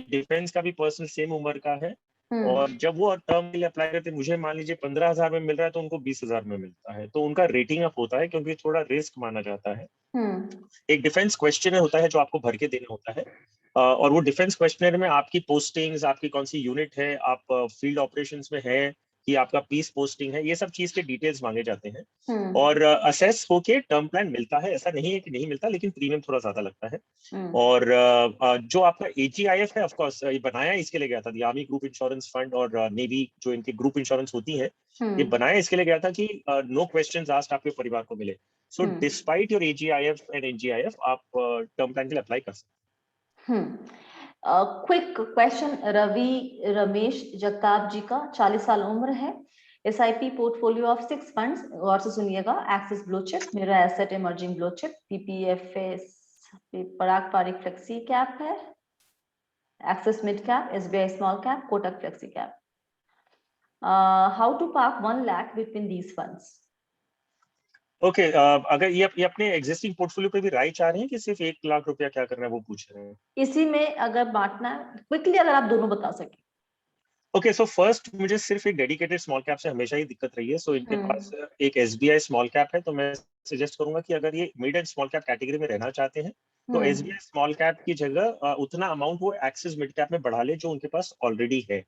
डिफेंस का भी पर्सन सेम उम्र का है, और जब वो टर्म के लिए अप्लाई करते हैं, मुझे मान लीजिए 15,000 में मिल रहा है तो उनको 20,000 में मिलता है, तो उनका रेटिंग अप होता है क्योंकि थोड़ा रिस्क माना जाता है। एक डिफेंस क्वेश्चनर होता है जो आपको भर के देना होता है, और वो डिफेंस क्वेश्चनर में आपकी पोस्टिंग्स, आपकी कौन सी यूनिट है, आप फील्ड ऑपरेशंस में है कि आपका पीस पोस्टिंग है, ये सब चीज के डिटेल्स मांगे जाते हैं। और असेस होके टर्म प्लान मिलता है, ऐसा नहीं है कि नहीं मिलता, लेकिन प्रीमियम थोड़ा ज्यादा लगता है। और जो आपका AGIF है, ऑफ कोर्स ये बनाया इसके लिए गया था, आर्मी ग्रुप इंश्योरेंस फंड और नेवी जो इनके ग्रुप इंश्योरेंस होती है, ये बनाया इसके लिए गया था कि नो क्वेश्चंस आस्क्ड आपके परिवार को मिले। So despite your AGIF and NGIF, आप टर्म प्लान के लिए अप्लाई कर सकते हैं। क्विक क्वेश्चन रवि रमेश जगताप जी का, 40 साल उम्र है, SIP पोर्टफोलियो ऑफ 6 फंड्स, गौर से सुनिएगा, Axis blue chip, Mirae asset emerging blue chip, PPFS Parag Parikh flexi cap है, Axis mid cap, SBI small cap, Kotak flexi cap. How to park 1 lakh between these funds? Okay, अगर ये अपने एग्जिस्टिंग पोर्टफोलियो पे भी राय चाह रहे हैं कि सिर्फ 1 लाख रुपया क्या करना है वो पूछ रहे हैं? इसी में अगर बांटना है, क्विकली अगर आप दोनों बता सके। ओके, सो फर्स्ट, मुझे सिर्फ एक डेडिकेटेड स्मॉल कैप से हमेशा ही दिक्कत रही है, सो इनके पास एक SBI स्मॉल कैप है, तो मैं सजेस्ट करूंगा कि अगर ये mid and small cap category में रहना चाहते हैं तो SBI स्मॉल कैप की जगह उतना अमाउंट वो एक्सिस मिड कैप में बढ़ा ले जो उनके पास ऑलरेडी है।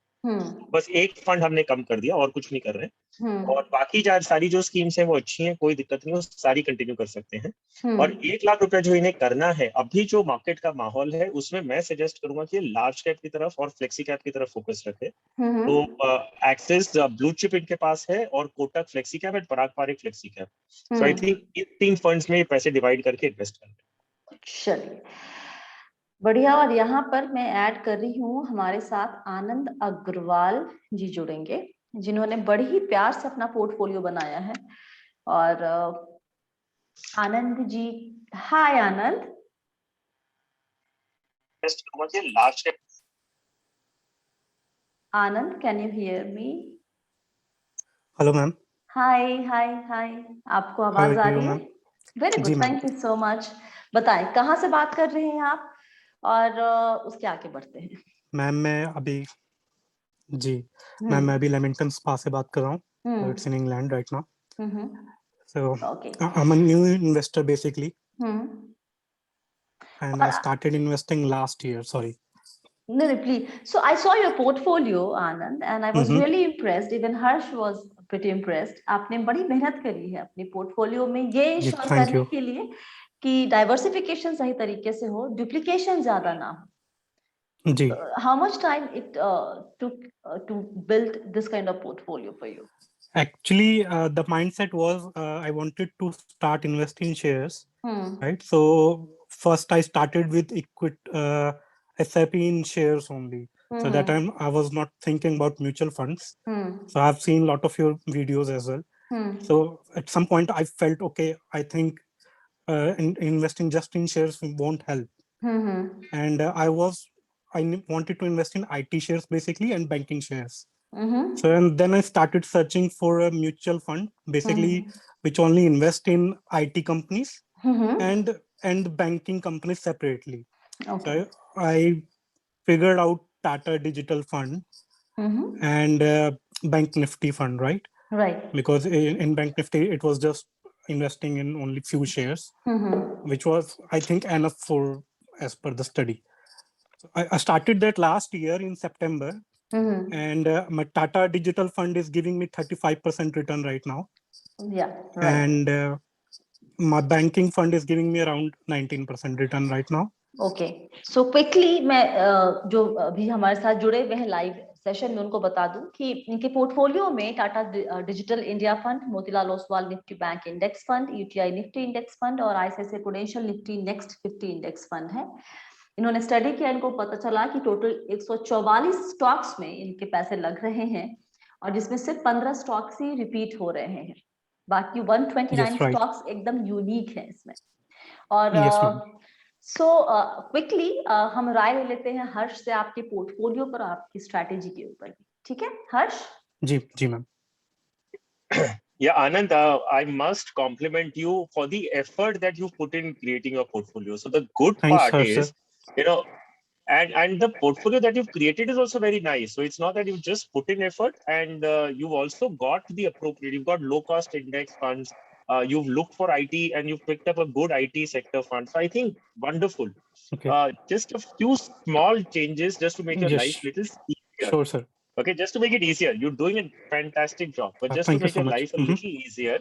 बस एक फंड हमने कम कर दिया और कुछ नहीं कर रहे हैं। और बाकी सारी जो स्कीम्स हैं वो अच्छी हैं, कोई दिक्कत नहीं, वो सारी कंटिन्यू कर सकते हैं। और 1 लाख रुपए जो इन्हें करना है, अभी जो मार्केट का माहौल है उसमें मैं सजेस्ट करूंगा कि लार्ज कैप की तरफ और फ्लेक्सी कैप की तरफ फोकस रखे। तो एक्सिस ब्लू चिप इनके पास है और Kotak flexi cap and Parag Parikh flexi cap. So I think in 3 funds में पैसे डिवाइड करके इन्वेस्ट करना। चलिए, बढ़िया। और यहाँ पर मैं ऐड कर रही हूँ, हमारे साथ आनंद अग्रवाल जी जुड़ेंगे, जिन्होंने बड़ी ही प्यार से अपना पोर्टफोलियो बनाया है। और Anand ji, hi Anand. Anand, can you hear me? Hello ma'am. Hi hi hi, आपको आवाज आ रही है? Very good, thank you so much. बताएं कहाँ से बात कर रहे हैं आप, और उसके आगे बढ़ते हैं। मैम मैं अभी लेमिंगटन स्पा से बात कर रहा हूँ। It's in England right now. So I am a new investor basically, and I started investing last year. Sorry. No, please. So I saw your portfolio, Anand, and I was really impressed. Even Harsh was pretty impressed. आपने बड़ी मेहनत करी है अपने portfolio में ये ensure करने के लिए कि डाइवर्सिफिकेशन सही तरीके से हो, डुप्लीकेशन ज्यादा ना हो। जी। How much time it took to build this kind of portfolio for you? Actually, the mindset was I wanted to start investing in shares, right? So first I started with SIP in shares only. So that time I was not thinking about mutual funds. So I've seen a lot of your videos as well. So at some point I felt, okay, I think investing just in shares won't help. And I wanted to invest in IT shares basically and banking shares. So and then I started searching for a mutual fund, basically which only invest in IT companies and banking companies separately. Okay. So I figured out Tata Digital Fund and Bank Nifty Fund, right? Right. Because in Bank Nifty it was just investing in only few shares, which was I think enough for as per the study. So I started that last year in September. And my Tata Digital Fund is giving me 35% return right now. Yeah, right. And my banking fund is giving me around 19% return right now. Okay, so quickly मैं जो अभी हमारे साथ जुड़े हुए हैं live session में उनको बता दूं कि इनके पोर्टफोलियो में Tata Digital India Fund, Motilal Oswal Nifty Bank Index Fund, UTI Nifty Index Fund और ICICI Prudential Nifty Next 50 Index Fund है। इन्होंने स्टडी किया, इनको पता चला कि टोटल 144 स्टॉक्स में इनके पैसे लग रहे हैं और जिसमें सिर्फ 15 स्टॉक्स ही रिपीट हो रहे हैं, बाकी 129 स्टॉक्स एकदम यूनिक है इसमें। और सो क्विकली हम राय ले लेते हैं हर्ष से आपके पोर्टफोलियो पर, आपकी स्ट्रैटेजी के ऊपर। ठीक है हर्ष? जी ma'am. Yeah, Anand, I must compliment you for the effort that you put in creating your portfolio. So the good part is, and the portfolio that you've created is also very nice. So it's not that you just put in effort, and you've also got the appropriate, you've got low cost index funds, you've looked for IT and you've picked up a good IT sector fund. So I think wonderful. Okay. Just a few small changes just to make your life little easier. Sure, sir. Okay, just to make it easier. You're doing a fantastic job, but just to make your life a little easier.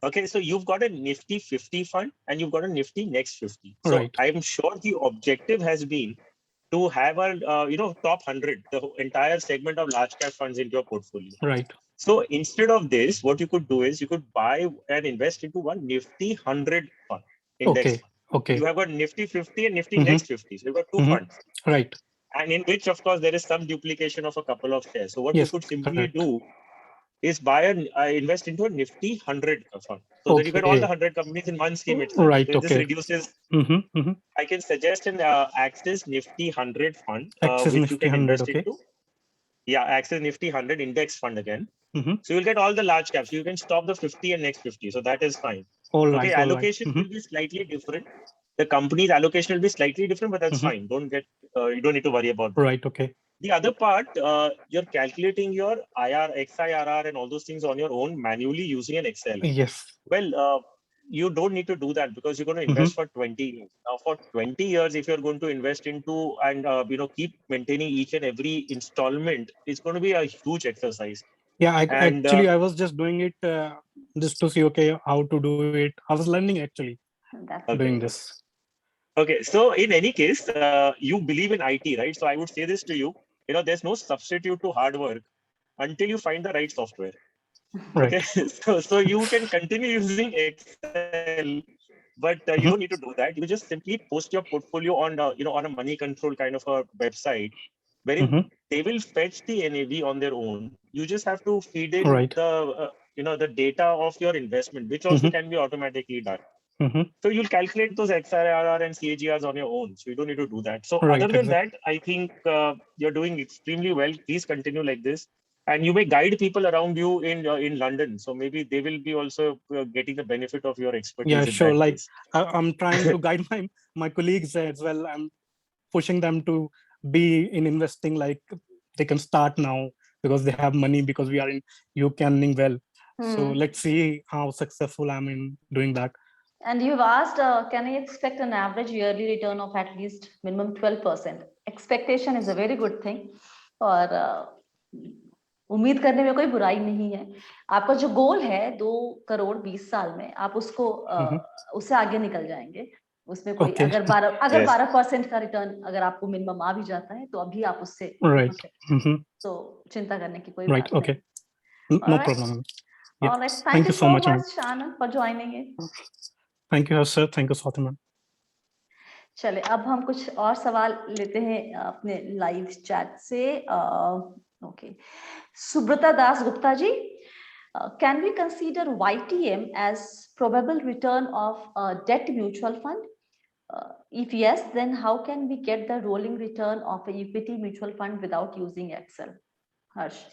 Okay, so you've got a Nifty 50 fund and you've got a Nifty Next 50. So I'm sure the objective has been to have a top 100, the entire segment of large cap funds into your portfolio. Right. So instead of this, what you could do is you could buy and invest into one Nifty 100 fund, index fund. Okay. You have got Nifty 50 and Nifty Next 50. So you've got two funds. Right. And in which, of course, there is some duplication of a couple of shares. So what you could simply do is buy and invest into a Nifty 100 fund. So that you get all the 100 companies in one scheme itself. Right. So this reduces. I can suggest an Axis Nifty 100 fund, which you can invest into. Yeah, Axis Nifty 100 index fund again. So you'll get all the large caps. So you can stop the 50 and next 50. So that is fine. Okay, allocation will be slightly different. The company's allocation will be slightly different, but that's fine. You don't need to worry about that. Right. Okay. The other part, you're calculating your XIRR and all those things on your own manually using an Excel. Yes. Well, you don't need to do that because you're going to invest for 20 years. Now, for 20 years, if you're going to invest into and keep maintaining each and every installment, it's going to be a huge exercise. Yeah, I was just doing it just to see, okay, how to do it. I was learning actually doing this. Okay, so in any case, you believe in IT, right? So I would say this to you, there's no substitute to hard work until you find the right software. Right. Okay, so you can continue using Excel, but you don't need to do that. You just simply post your portfolio on on a money control kind of a website, wherein they will fetch the NAV on their own. You just have to feed in the the data of your investment, which also can be automatically done. So you'll calculate those XIRR and CAGRs on your own. So you don't need to do that. So other than that, I think you're doing extremely well. Please continue like this. And you may guide people around you in London. So maybe they will be also getting the benefit of your expertise. Yeah, sure. Like I'm trying to guide my colleagues as well. I'm pushing them to be in investing, like they can start now because they have money, because we are in UK earning well. So let's see how successful I'm in doing that. And you've asked, can I expect an average yearly return of at least minimum 12%? Expectation is a very good thing. और उम्मीद करने में कोई बुराई नहीं है. आपका जो गोल है 2 करोड़ 20 साल में, आप उसको उससे आगे निकल जाएंगे. उसमें कोई अगर 12% का रिटर्न अगर आपको मिनिमम आ भी जाता है तो अभी आप उससे तो चिंता करने की कोई बात नहीं. No problem. All right. Thank you so much, Anand, for joining in. Thank you, sir. Thank you, Swati. चले, अब हम कुछ और सवाल लेते हैं अपने लाइव चैट से. Okay, Subrata Das Gupta ji, can we consider YTM as probable return of a debt mutual fund? If yes, then how can we get the rolling return of a equity mutual fund without using Excel? Harsh.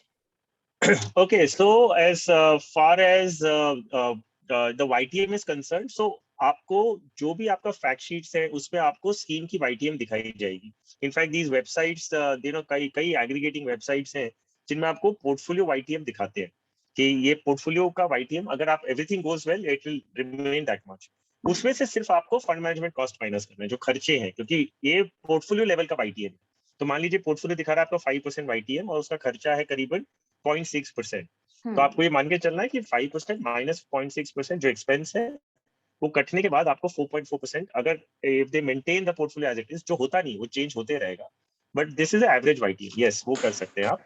Okay, so as far as the YTM is concerned, so आपको जो भी आपका fact sheets है उसमें आपको scheme की YTM दिखाई जाएगी. इनफैक्ट दीज वेबसाइट्स कई एग्रीगेटिंग वेबसाइट्स हैं जिनमें आपको पोर्टफोलियो YTM दिखाते हैं कि ये पोर्टफोलियो का YTM, अगर आप everything goes well it will remain that much. उसमें से सिर्फ आपको फंड मैनेजमेंट कॉस्ट माइनस करना है, जो खर्चे हैं, क्योंकि ये पोर्टफोलियो लेवल का YTM. तो मान लीजिए पोर्टफोलियो दिखा रहा है आपका 5% YTM और उसका खर्चा है करीबन 0.6%. तो आपको ये मान के चलना है कि 5% माइनस 0.6% जो एक्सपेंस है वो कटने के बाद आपको 4.4%, अगर if they maintain the portfolio as it is, जो होता नहीं, वो चेंज होते रहेगा, but this is average YTM. Yes, वो कर सकते हैं आप.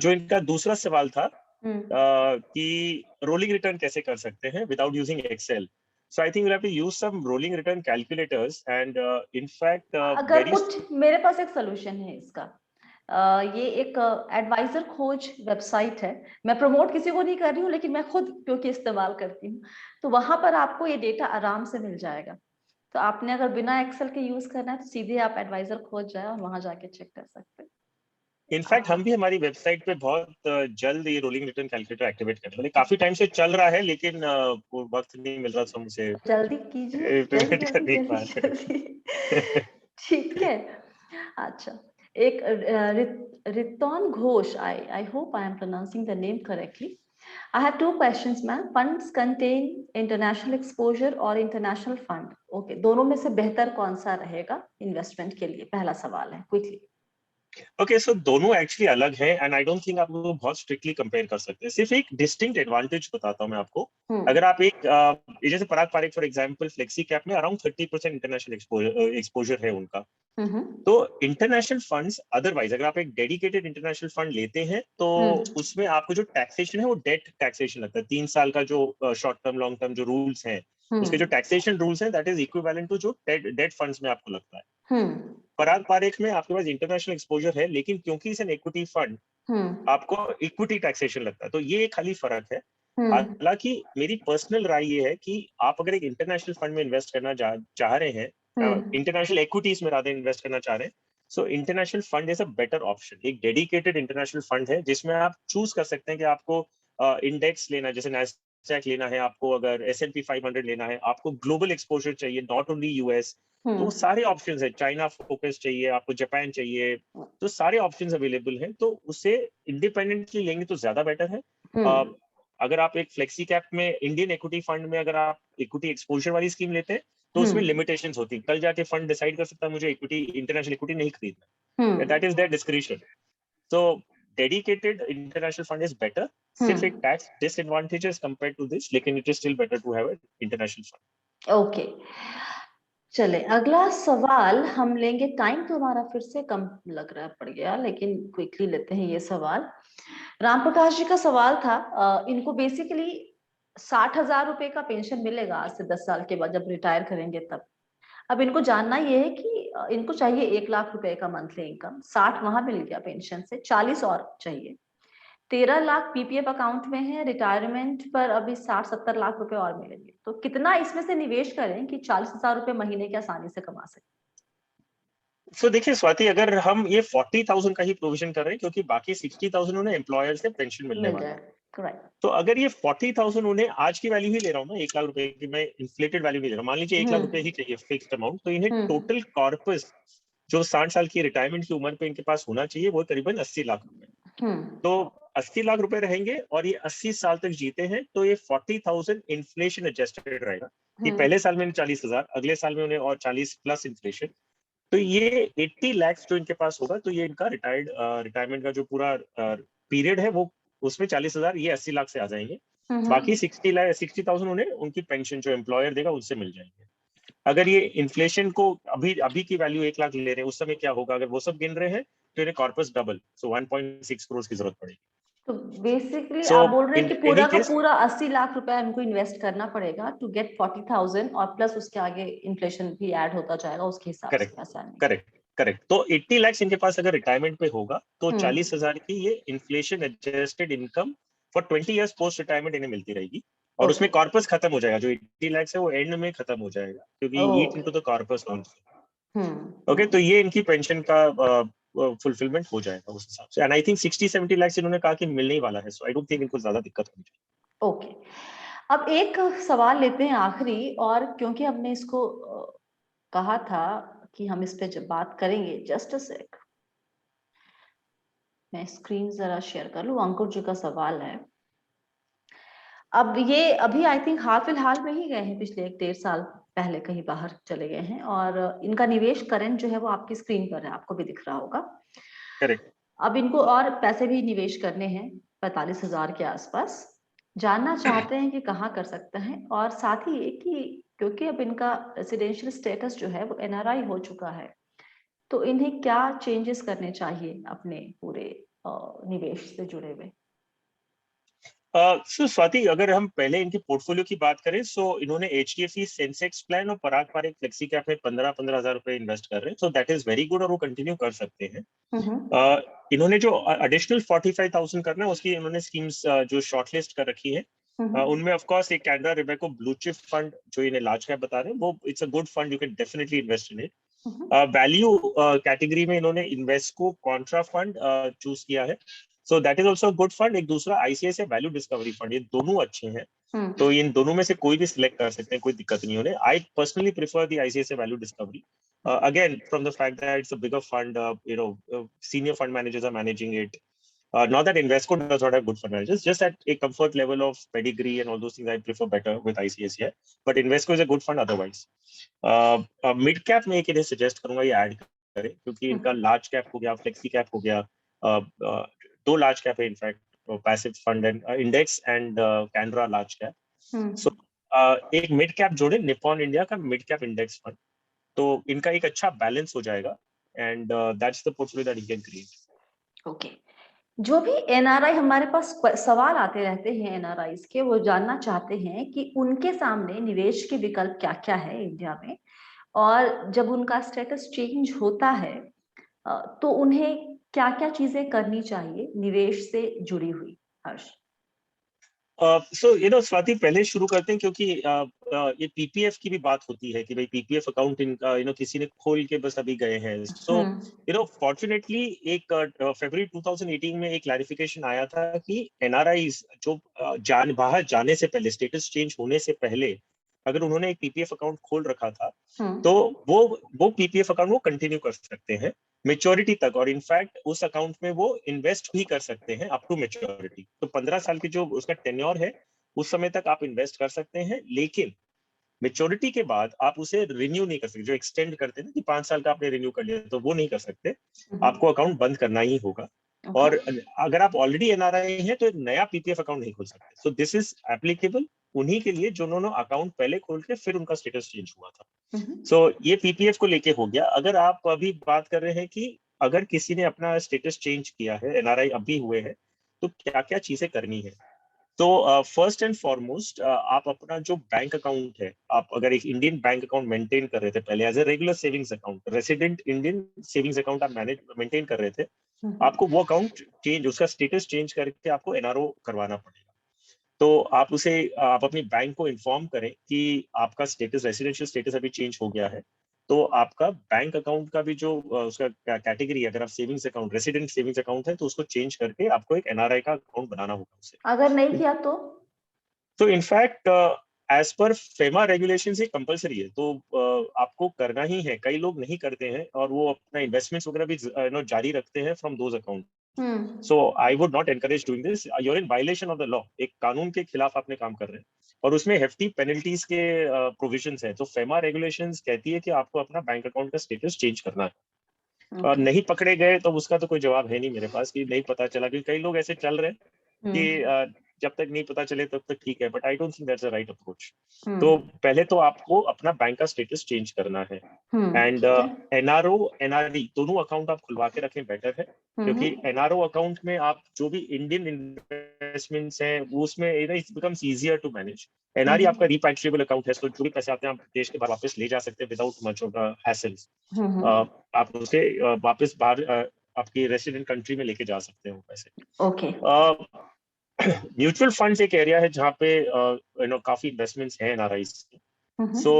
जो इनका दूसरा सवाल था कि रोलिंग रिटर्न कैसे कर सकते हैं without using Excel. So I think we'll have to use some rolling return calculators and in fact अगर कुछ मेरे पास एक सोल्यूशन है इसका. ये एक एडवाइजर खोज वेबसाइट है. मैं प्रमोट किसी को नहीं कर रही हूँ, लेकिन मैं खुद क्योंकि इस्तेमाल करती हूँ, तो वहां पर आपको ये डेटा आराम से मिल जाएगा. तो आपने अगर बिना एक्सेल के यूज करना है तो सीधे आप एडवाइजर खोज जाए और वहां जाके चेक कर सकते हैं. इनफैक्ट हम भी हमारी वेबसाइट पे बहुत जल्द ये रोलिंग रिटर्न कैलकुलेटर एक्टिवेट कर रहे हैं. काफी टाइम से चल रहा है लेकिन वो वक्त नहीं मिल रहा था मुझे. जल्दी कीजिए, जल्दी. ठीक है. अच्छा, एक रितौन Ghosh, I hope I am pronouncing the name correctly. I have 2 questions, ma'am. Funds contain international exposure और international fund. Okay, दोनों में से बेहतर कौन सा रहेगा इन्वेस्टमेंट के लिए? पहला सवाल है, क्विकली. ओके, सो दोनों एक्चुअली अलग हैं एंड आई डोंट थिंक आप लोग बहुत स्ट्रिक्टली कंपेयर कर सकते हैं. सिर्फ एक डिस्टिंक्ट एडवांटेज बताता हूं मैं आपको. अगर आप एक जैसे Parag Parikh for example flexi cap में अराउंड 30% इंटरनेशनल एक्सपोजर है उनका. तो इंटरनेशनल फंड्स अदरवाइज अगर आप एक डेडिकेटेड इंटरनेशनल फंड लेते हैं तो उसमें आपको जो टैक्सेशन है वो डेट टैक्सेशन लगता है. 3 साल का जो शॉर्ट टर्म लॉन्ग टर्म जो रूल्स हैं, उसके जो टैक्सेशन रूल्स हैं दैट इज इक्विवेलेंट टू जो डेट फंड्स में आपको लगता है. पराग पारेख में आपके पास इंटरनेशनल एक्सपोजर है, लेकिन क्योंकि इसे एक्विटी फंड आपको इक्विटी टैक्सेशन लगता है. तो ये खाली फर्क है. हालांकि मेरी पर्सनल राय ये है कि आप अगर एक इंटरनेशनल फंड में इन्वेस्ट करना चाह रहे हैं, इंटरनेशनल इक्विटीज में रादर इन्वेस्ट करना चाह रहे हैं, so international fund is a better option. एक डेडिकेटेड इंटरनेशनल फंड है जिसमें आप चूज कर सकते हैं कि आपको इंडेक्स लेना है, जैसे नैस्डैक लेना है, आपको अगर S&P 500 लेना है, आपको ग्लोबल एक्सपोजर चाहिए, नॉट ओनली यूएस. तो सारे ऑप्शंस है. चाइना फोकस चाहिए, आपको जापान चाहिए, तो सारे ऑप्शंस अवेलेबल हैं. तो उसे इंडिपेंडेंटली लेंगे तो ज्यादा बेटर है. अगर आप एक फ्लेक्सी कैप में इंडियन इक्विटी फंड में अगर आप इक्विटी एक्सपोजर वाली स्कीम लेते हैं तो उसमें लिमिटेशंस होती है। कल जाके फंड डिसाइड कर सकता है मुझे इक्विटी, इंटरनेशनल इक्विटी नहीं खरीदना, that is their discretion. So dedicated international fund is better, सिर्फ एक tax disadvantages compared to this, लेकिन it is still better to have international fund. Okay, चले अगला सवाल हम लेंगे। टाइम तो हमारा फिर से कम लग रहा है, पड़ गया, लेकिन क्विकली लेते हैं ये सवाल। राम प्रकाश जी का सवाल था, इनको बेसिकली 60,000 रुपए का पेंशन मिलेगा आज से 10 साल के बाद जब रिटायर करेंगे तब। अब इनको जानना ये है कि इनको चाहिए 1 लाख रुपए का मंथली इनकम, 60 वहां मिल गया पेंशन से, 40 और चाहिए, 13 लाख पीपीएफ अकाउंट में है, रिटायरमेंट पर अभी 60-70 लाख रुपए और मिलेंगे। तो कितना इसमें से निवेश करें कि 40,000 रुपए महीने के आसानी से कमा सके? So, देखिए स्वाति, अगर हम ये 40,000 का ही प्रोविजन कर रहे हैं क्योंकि बाकी 60,000 उन्हें एम्प्लॉयर से पेंशन मिलने वाला है, तो अगर ये 40,000 उन्हें आज की वैल्यू ही ले रहा हूँ ना, 1 लाख रुपए की, मैं इन्फ्लेटेड वैल्यू नहीं ले रहा हूँ, मान लीजिए 1 लाख रुपए ही चाहिए फिक्स्ड अमाउंट, तो इन्हें टोटल कॉर्पस जो 60 साल की रिटायरमेंट की उम्र पे इनके पास होना चाहिए वो करीबन 80 लाख रुपए। तो 80 लाख रुपए रहेंगे और ये 80 साल तक जीते हैं तो ये 40,000 इन्फ्लेशन एडजस्टेड रहेगा कि पहले साल में 40,000, अगले साल में उन्हें और 40 प्लस इन्फ्लेशन, तो ये 80 लाख जो इनके पास होगा, तो ये इनका रिटायरमेंट का जो पूरा पीरियड है वो उसमें 40,000 ये 80 लाख से आ जाएंगे। बाकी 60,000 उन्हें उनकी पेंशन जो एम्प्लॉयर देगा उससे मिल जाएंगे। अगर ये इन्फ्लेशन को अभी की वैल्यू 1 लाख ले रहे हैं, उस समय क्या होगा, अगर वो सब गिन रहे हैं तो इन्हें कॉर्पस डबल, सो 1.6 करोड़ की जरूरत पड़ेगी। तो बेसिकली आप बोल रहे हैं कि पूरा का पूरा 80 लाख रुपए हमको इन्वेस्ट करना पड़ेगा टू गेट 40,000 और प्लस उसके आगे इन्फ्लेशन भी ऐड होता जाएगा उसके हिसाब से। करेक्ट। तो 80 लाख इनके पास अगर रिटायरमेंट पे होगा तो 40,000 की ये inflation adjusted income for 20 years post retirement इन्हें मिलती रहेगी और उसमें कॉर्पस खत्म हो जाएगा, जो 80 लाख है वो एंड में खत्म हो जाएगा क्योंकि eat into the corpus also. Okay, तो ये इनकी पेंशन का फुलफिलमेंट हो जाएगा उस हिसाब से। एंड आई थिंक 60-70 लाख इन्होंने कहा कि मिलने ही वाला है, सो आई डोंट थिंक इनको ज्यादा दिक्कत होनी चाहिए। ओके, अब एक सवाल लेते हैं आखिरी, और क्योंकि हमने इसको कहा था कि हम इस पे जब बात करेंगे, जस्ट अ सेक, मैं स्क्रीन जरा शेयर कर लूं। अंकुर जी का सवाल है, अब ये अभी आई थिंक हाल फिलहाल में ही गए हैं, पिछले 1-1.5 साल पहले कहीं बाहर चले गए हैं, और इनका निवेश करंट जो है वो आपकी स्क्रीन पर है, आपको भी दिख रहा होगा। करेक्ट। अब इनको और पैसे भी निवेश करने हैं 45,000 के आसपास, जानना चाहते हैं कि कहाँ कर सकते हैं, और साथ ही ये कि क्योंकि अब इनका रेसिडेंशियल स्टेटस जो है वो एनआरआई हो चुका है, तो इन्हें क्या चेंजेस करने चाहिए अपने पूरे निवेश से जुड़े हुए? सो स्वाति, अगर हम पहले इनके पोर्टफोलियो की बात करें, सो इन्होंने HDFC सेंसेक्स प्लान और पराग पारिक फ्लेक्सी कैप में 15,000 रुपए इन्वेस्ट कर रहे हैं, so that is very good और वो कंटिन्यू कर सकते हैं। इन्होंने जो एडिशनल 45,000 करना है उसकी इन्होंने स्कीम्स जो शॉर्टलिस्ट कर रखी है, उनमें ऑफ कोर्स एक Canara Robeco blue chip fund जो इन्हें लार्ज कैप बता रहे हैं, वो it's a good fund, you can definitely invest in it. Value category में इन्होंने इन्वेस्को कॉन्ट्रा फंड चूज किया है, so that is also good fund. एक दूसरा ICICI वैल्यू डिस्कवरी फंड, ये दोनों अच्छे हैं, तो इन दोनों में से कोई भी सिलेक्ट कर सकते हैं, कोई दिक्कत नहीं होने। I personally prefer the ICICI value discovery, again from the fact that it's a bigger fund, senior fund managers are managing it. Not that Invesco does not have good fund managers, just at a comfort level of pedigree and all those things I prefer better with ICICI, but Invesco is a good fund otherwise. Mid cap में एक इन्हें suggest करूंगा ये add करें, क्योंकि इनका large cap हो गया, फ्लेक्सी कैप हो गया, दो लार्ज कैप है in fact, passive fund and index and Canara large cap. So एक मिड कैप जोड़े, निप्पॉन इंडिया का मिड कैप इंडेक्स फंड, तो इनका एक अच्छा बैलेंस हो जाएगा, and that's the portfolio that you can create. Okay, जो भी एनआरआई, हमारे पास सवाल आते रहते हैं एनआरआईज के, वो जानना चाहते हैं कि उनके सामने निवेश के विकल्प क्या क्या है इंडिया में, और जब उनका स्टेटस चेंज होता है तो उन्हें क्या क्या चीजें करनी चाहिए निवेश से जुड़ी हुई। हर्ष? सो स्वाति, पहले शुरू करते हैं क्योंकि ये PPF की भी बात होती है कि भाई PPF अकाउंट इनका किसी ने खोल के बस अभी गए हैं। सो फॉर्चुनेटली एक फरवरी 2018 में एक क्लैरिफिकेशन आया था कि NRIs जो बाहर जाने से पहले, स्टेटस चेंज होने से पहले अगर उन्होंने एक PPF अकाउंट खोल रखा था तो वो PPF अकाउंट वो कंटिन्यू कर सकते हैं, मेच्योरिटी तक, और इनफैक्ट उस अकाउंट में वो इन्वेस्ट भी कर सकते हैं अप टू मेच्योरिटी। तो 15 साल की जो उसका टेन्योर है उस समय तक आप इन्वेस्ट कर सकते हैं, लेकिन मेच्योरिटी के बाद आप उसे रिन्यू नहीं कर सकते। जो एक्सटेंड करते हैं ना कि 5 साल का आपने रिन्यू कर लिया, तो वो नहीं कर सकते, आपको अकाउंट बंद करना ही होगा। और अगर आप ऑलरेडी एनआरआई हैं तो एक नया पीपीएफ अकाउंट नहीं खोल सकते। सो दिस इज एप्लीकेबल उन्हीं के लिए जिन्होंने अकाउंट पहले खोल के फिर उनका स्टेटस चेंज हुआ था। सो ये पीपीएफ को लेके हो गया। अगर आप अभी बात कर रहे हैं कि अगर किसी ने अपना स्टेटस चेंज किया है, एनआरआई अभी हुए हैं, तो क्या क्या चीजें करनी है। तो फर्स्ट एंड फॉरमोस्ट आप अपना जो बैंक अकाउंट है, आप अगर एक इंडियन बैंक अकाउंट मेंटेन कर रहे थे पहले as a regular savings account, resident Indian savings account आप मेंटेन कर रहे थे, आपको वो अकाउंट चेंज, उसका स्टेटस चेंज करके आपको एनआरओ करवाना पड़ेगा। तो आप अपनी बैंक को इन्फॉर्म करें कि आपका स्टेटस, रेसिडेंशियल स्टेटस अभी चेंज हो गया है, तो आपका बैंक अकाउंट का भी जो उसका कैटेगरी है, अगर आप savings account, resident savings account है, तो उसको चेंज करके आपको एक एनआरआई का अकाउंट बनाना होगा उसे। अगर नहीं किया तो in fact as per FEMA regulation से कंपलसरी है, तो आपको करना ही है। कई लोग नहीं करते हैं और वो अपना इन्वेस्टमेंट्स वगैरह भी जारी रखते हैं from those account. So I would not encourage doing this. You are in violation of the law. एक कानून के खिलाफ आपने काम कर रहे हैं, और उसमें हेफ्टी पेनल्टीज के प्रोविजंस हैं। तो फेमा रेगुलेशंस कहती है कि आपको अपना बैंक अकाउंट का स्टेटस चेंज करना है। और नहीं पकड़े गए तो उसका तो कोई जवाब है नहीं मेरे पास कि नहीं पता चला, क्योंकि कई लोग ऐसे चल रहे हैं कि जब तक नहीं पता चले तब तक ठीक है, but I don't think that's a right approach. तो पहले तो आपको अपना बैंक का स्टेटस चेंज करना है। एंड एनआरओ एनआरई दोनों अकाउंट आप खुलवा के रखें, बेटर है, क्योंकि एनआरओ अकाउंट में आप जो भी इंडियन इन्वेस्टमेंट्स हैं वो उसमें it becomes easier to manage. NRE आपका रिपैट्रिएबल अकाउंट है, तो जो भी पैसे आते हैं आप देश के बाहर वापस ले जा सकते हैं विदाउट मच ऑफ हैसल्स। आप उसे वापस बाहर आपकी रेसिडेंट कंट्री में लेके जा सकते हैं वो पैसे। म्यूचुअल फंड्स एक एरिया है जहाँ पे काफी इन्वेस्टमेंट्स हैं एनआरआईज की। सो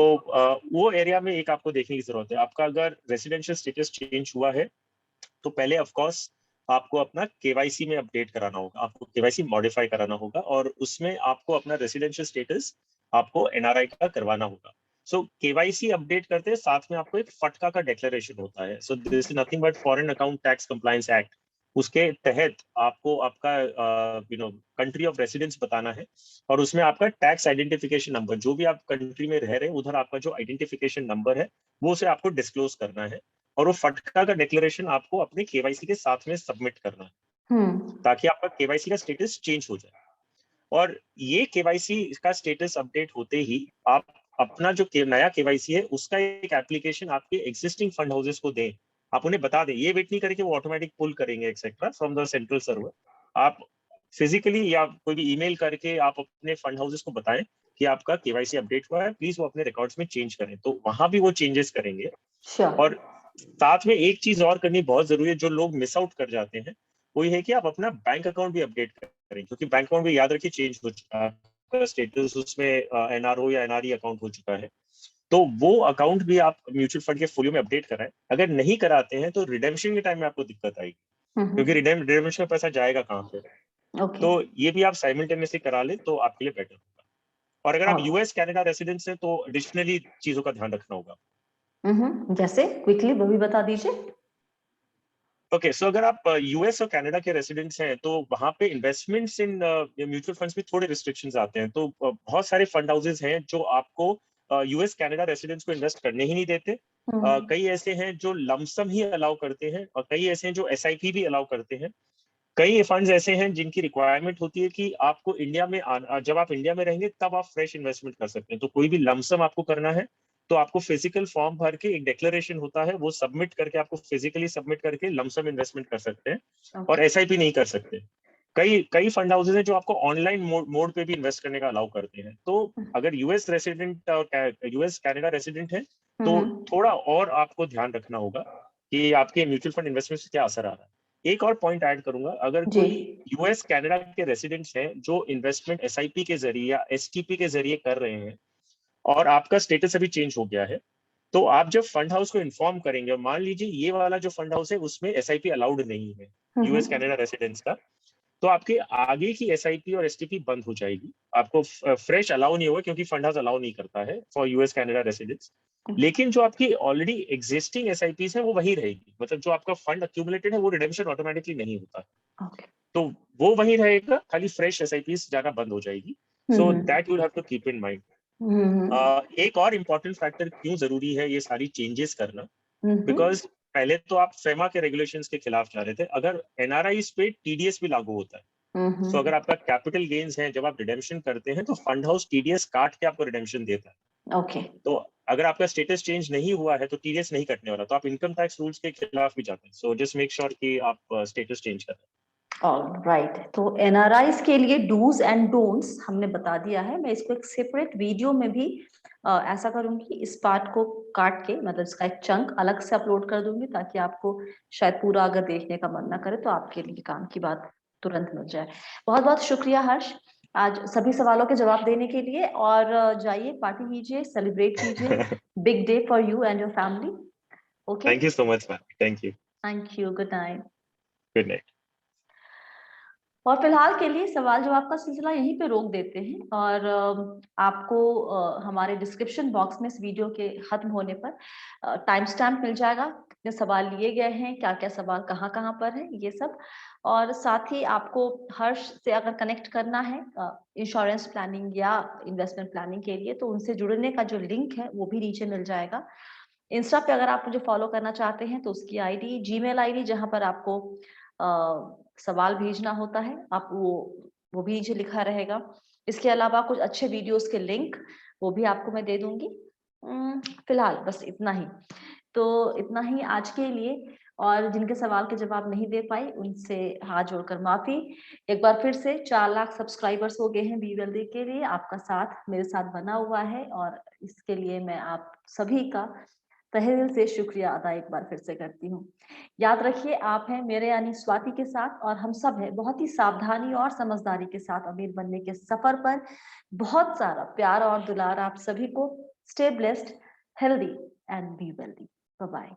वो एरिया में एक आपको देखने की जरूरत है। आपका अगर रेसिडेंशियल स्टेटस चेंज हुआ है तो पहले ऑफ कोर्स आपको अपना केवाईसी में अपडेट कराना होगा, आपको केवाईसी मॉडिफाई कराना होगा, और उसमें आपको अपना रेसिडेंशियल स्टेटस आपको एनआरआई का करवाना होगा। सो केवाईसी अपडेट करते हैं साथ में आपको एक फटका का डिक्लेरेशन होता है। So this is nothing but foreign account tax compliance act. उसके तहत आपको आपका कंट्री ऑफ रेसिडेंस बताना है, और उसमें आपका टैक्स आइडेंटिफिकेशन नंबर, जो भी आप कंट्री में रह रहे हैं उधर आपका जो आइडेंटिफिकेशन नंबर है वो उसे आपको डिस्क्लोज करना है, और वो फटका का डिक्लेरेशन आपको अपने केवाईसी के साथ में सबमिट करना है, ताकि आपका केवाईसी का स्टेटस चेंज हो जाए। और ये केवाईसी का स्टेटस अपडेट होते ही आप अपना जो नया केवाईसी है उसका एक एप्लीकेशन आपके एग्जिस्टिंग फंड हाउसेस को दें। आप उन्हें बता दें, ये वेट नहीं करें कि वो ऑटोमेटिक पुल करेंगे etcetera from the central server. आप फिजिकली या कोई भी ईमेल करके आप अपने फंड हाउसेस को बताएं कि आपका केवाईसी अपडेट हुआ है, प्लीज वो अपने रिकॉर्ड्स में चेंज करें, तो वहां भी वो चेंजेस करेंगे। और साथ में एक चीज और करनी बहुत जरूरी है जो लोग मिस आउट कर जाते हैं, वो ये है कि आप अपना बैंक अकाउंट भी अपडेट करें, क्योंकि बैंक अकाउंट भी याद रखिए चेंज हो चुका है स्टेटस, उसमें एनआरओ या एनआरई अकाउंट हो चुका है, तो वो अकाउंट भी आप म्यूचुअल फंड के फोलियो में अपडेट कराएं। अगर नहीं कराते हैं तो रिडेम्पशन के टाइम में आपको दिक्कत आएगी, क्योंकि रिडेम्पशन में पैसा जाएगा कहाँ पे। तो ये भी आप साइमल्टेनियसली करा ले तो आपके लिए बेटर होगा। और अगर आप यूएस कनाडा रेसिडेंट्स हैं तो एडिशनली चीजों का ध्यान रखना होगा। जैसे क्विकली वो भी बता दीजिए। ओके, सो अगर आप यूएस और कनाडा के रेसिडेंट्स हैं तो वहां पे इन्वेस्टमेंट्स इन म्यूचुअल फंड्स में थोड़े रिस्ट्रिक्शंस आते हैं। तो बहुत सारे फंड हाउसेस हैं जो आपको यूएस कनाडा रेसिडेंट्स को इन्वेस्ट करने ही नहीं देते। कई ऐसे हैं जो लमसम ही अलाउ करते हैं, और कई ऐसे हैं जो एसआईपी भी अलाउ करते हैं। कई फंड्स ऐसे हैं जिनकी रिक्वायरमेंट होती है कि आपको इंडिया में जब आप इंडिया में रहेंगे तब आप फ्रेश इन्वेस्टमेंट कर सकते हैं। तो कोई भी लमसम आपको करना है तो आपको फिजिकल फॉर्म भर के एक डिक्लेरेशन होता है, वो सबमिट करके आपको फिजिकली सबमिट करके लमसम इन्वेस्टमेंट कर सकते हैं, और एसआईपी नहीं कर सकते। कई फंड हाउसेस हैं जो आपको ऑनलाइन मोड पे भी इन्वेस्ट करने का अलाउ करते हैं। तो अगर यूएस रेसिडेंट और यूएस कनाडा रेसिडेंट है तो थोड़ा और आपको ध्यान रखना होगा कि आपके म्यूचुअल फंड इन्वेस्टमेंट से क्या असर आ रहा है। एक और पॉइंट ऐड करूंगा, अगर कोई यूएस कनाडा के रेसिडेंट्स हैं जो इन्वेस्टमेंट एसआईपी के जरिए या एसटीपी के जरिए कर रहे हैं और आपका स्टेटस अभी चेंज हो गया है, तो आप जब फंड हाउस को इन्फॉर्म करेंगे, मान लीजिए ये वाला जो फंड हाउस है उसमें एसआईपी अलाउड नहीं है यूएस कनाडा रेसिडेंट्स का, तो आपके आगे की एसआईपी और एसटीपी बंद हो जाएगी, आपको फ्रेश अलाउ नहीं होगा, क्योंकि फंड हाउस अलाउ नहीं करता है फॉर यूएस कनाडा रेसिडेंट्स। लेकिन जो आपकी ऑलरेडी एग्जिस्टिंग एसआईपीज है वो वही रहेगी, मतलब जो आपका फंड अक्यूमुलेटेड है वो रिडेम्पशन ऑटोमेटिकली नहीं होता। Okay. तो वो वही रहेगा, खाली फ्रेश एसआईपीज जाना बंद हो जाएगी। So that you have to keep in mind. एक और इम्पोर्टेंट फैक्टर क्यों जरूरी है ये सारी चेंजेस करना, बिकॉज पहले तो आप फेमा के रेगुलेशंस के खिलाफ जा रहे थे, अगर एनआरआईज पे टीडीएस भी लागू होता है। तो अगर आपका कैपिटल गेन्स है, जब आप रिडेम्पशन करते हैं तो फंड हाउस टीडीएस काट के आपको रिडेम्पशन देता है। ओके। तो अगर आपका स्टेटस चेंज नहीं हुआ है तो टीडीएस नहीं कटने वाला, तो आप इनकम टैक्स रूल्स के खिलाफ भी जाते हैं। सो जस्ट मेक श्योर कि आप स्टेटस चेंज कर रहे हैं। राइट, तो एनआरआईज के लिए डूज एंड डोंट्स हमने बता दिया है। मैं इसको एक सेपरेट वीडियो में भी ऐसा करूंगी, इस पार्ट को काट के, मतलब इसका एक चंक अलग से अपलोड कर दूंगी, ताकि आपको शायद पूरा अगर देखने का मन ना करे तो आपके लिए काम की बात तुरंत मिल जाए। बहुत बहुत शुक्रिया हर्ष, आज सभी सवालों के जवाब देने के लिए। और जाइए पार्टी कीजिए, सेलिब्रेट कीजिए, big day for you and your family. Okay, thank you so much ma'am, thank you, thank you, good night. Good night. और फिलहाल के लिए सवाल जवाब का सिलसिला यहीं पे रोक देते हैं, और आपको हमारे डिस्क्रिप्शन बॉक्स में इस वीडियो के खत्म होने पर टाइम स्टैम्प मिल जाएगा, कितने सवाल लिए गए हैं, क्या क्या सवाल कहाँ कहाँ पर है, ये सब। और साथ ही आपको हर्ष से अगर कनेक्ट करना है इंश्योरेंस प्लानिंग या इन्वेस्टमेंट प्लानिंग के लिए, तो उनसे जुड़ने का जो लिंक है वो भी नीचे मिल जाएगा। इंस्टा पे अगर आप मुझे फॉलो करना चाहते हैं तो उसकी आईडी, जीमेल आईडी, जहां पर आपको सवाल भेजना होता है, आप वो भी नीचे लिखा रहेगा। इसके अलावा कुछ अच्छे वीडियोस के लिंक वो भी आपको मैं दे दूंगी। फिलहाल बस इतना ही, तो इतना ही आज के लिए। और जिनके सवाल के जवाब नहीं दे पाई उनसे हाथ जोड़कर माफी। एक बार फिर से 4 लाख सब्सक्राइबर्स हो गए हैं बी वेल्दी के लिए, आपका साथ मेरे साथ बना हुआ है, और इसके लिए मैं आप सभी का तहे दिल से शुक्रिया अदा एक बार फिर से करती हूँ। याद रखिए, आप हैं मेरे यानी स्वाति के साथ, और हम सब हैं बहुत ही सावधानी और समझदारी के साथ अमीर बनने के सफर पर। बहुत सारा प्यार और दुलार आप सभी को। Stay blessed, healthy and be wealthy. Bye bye.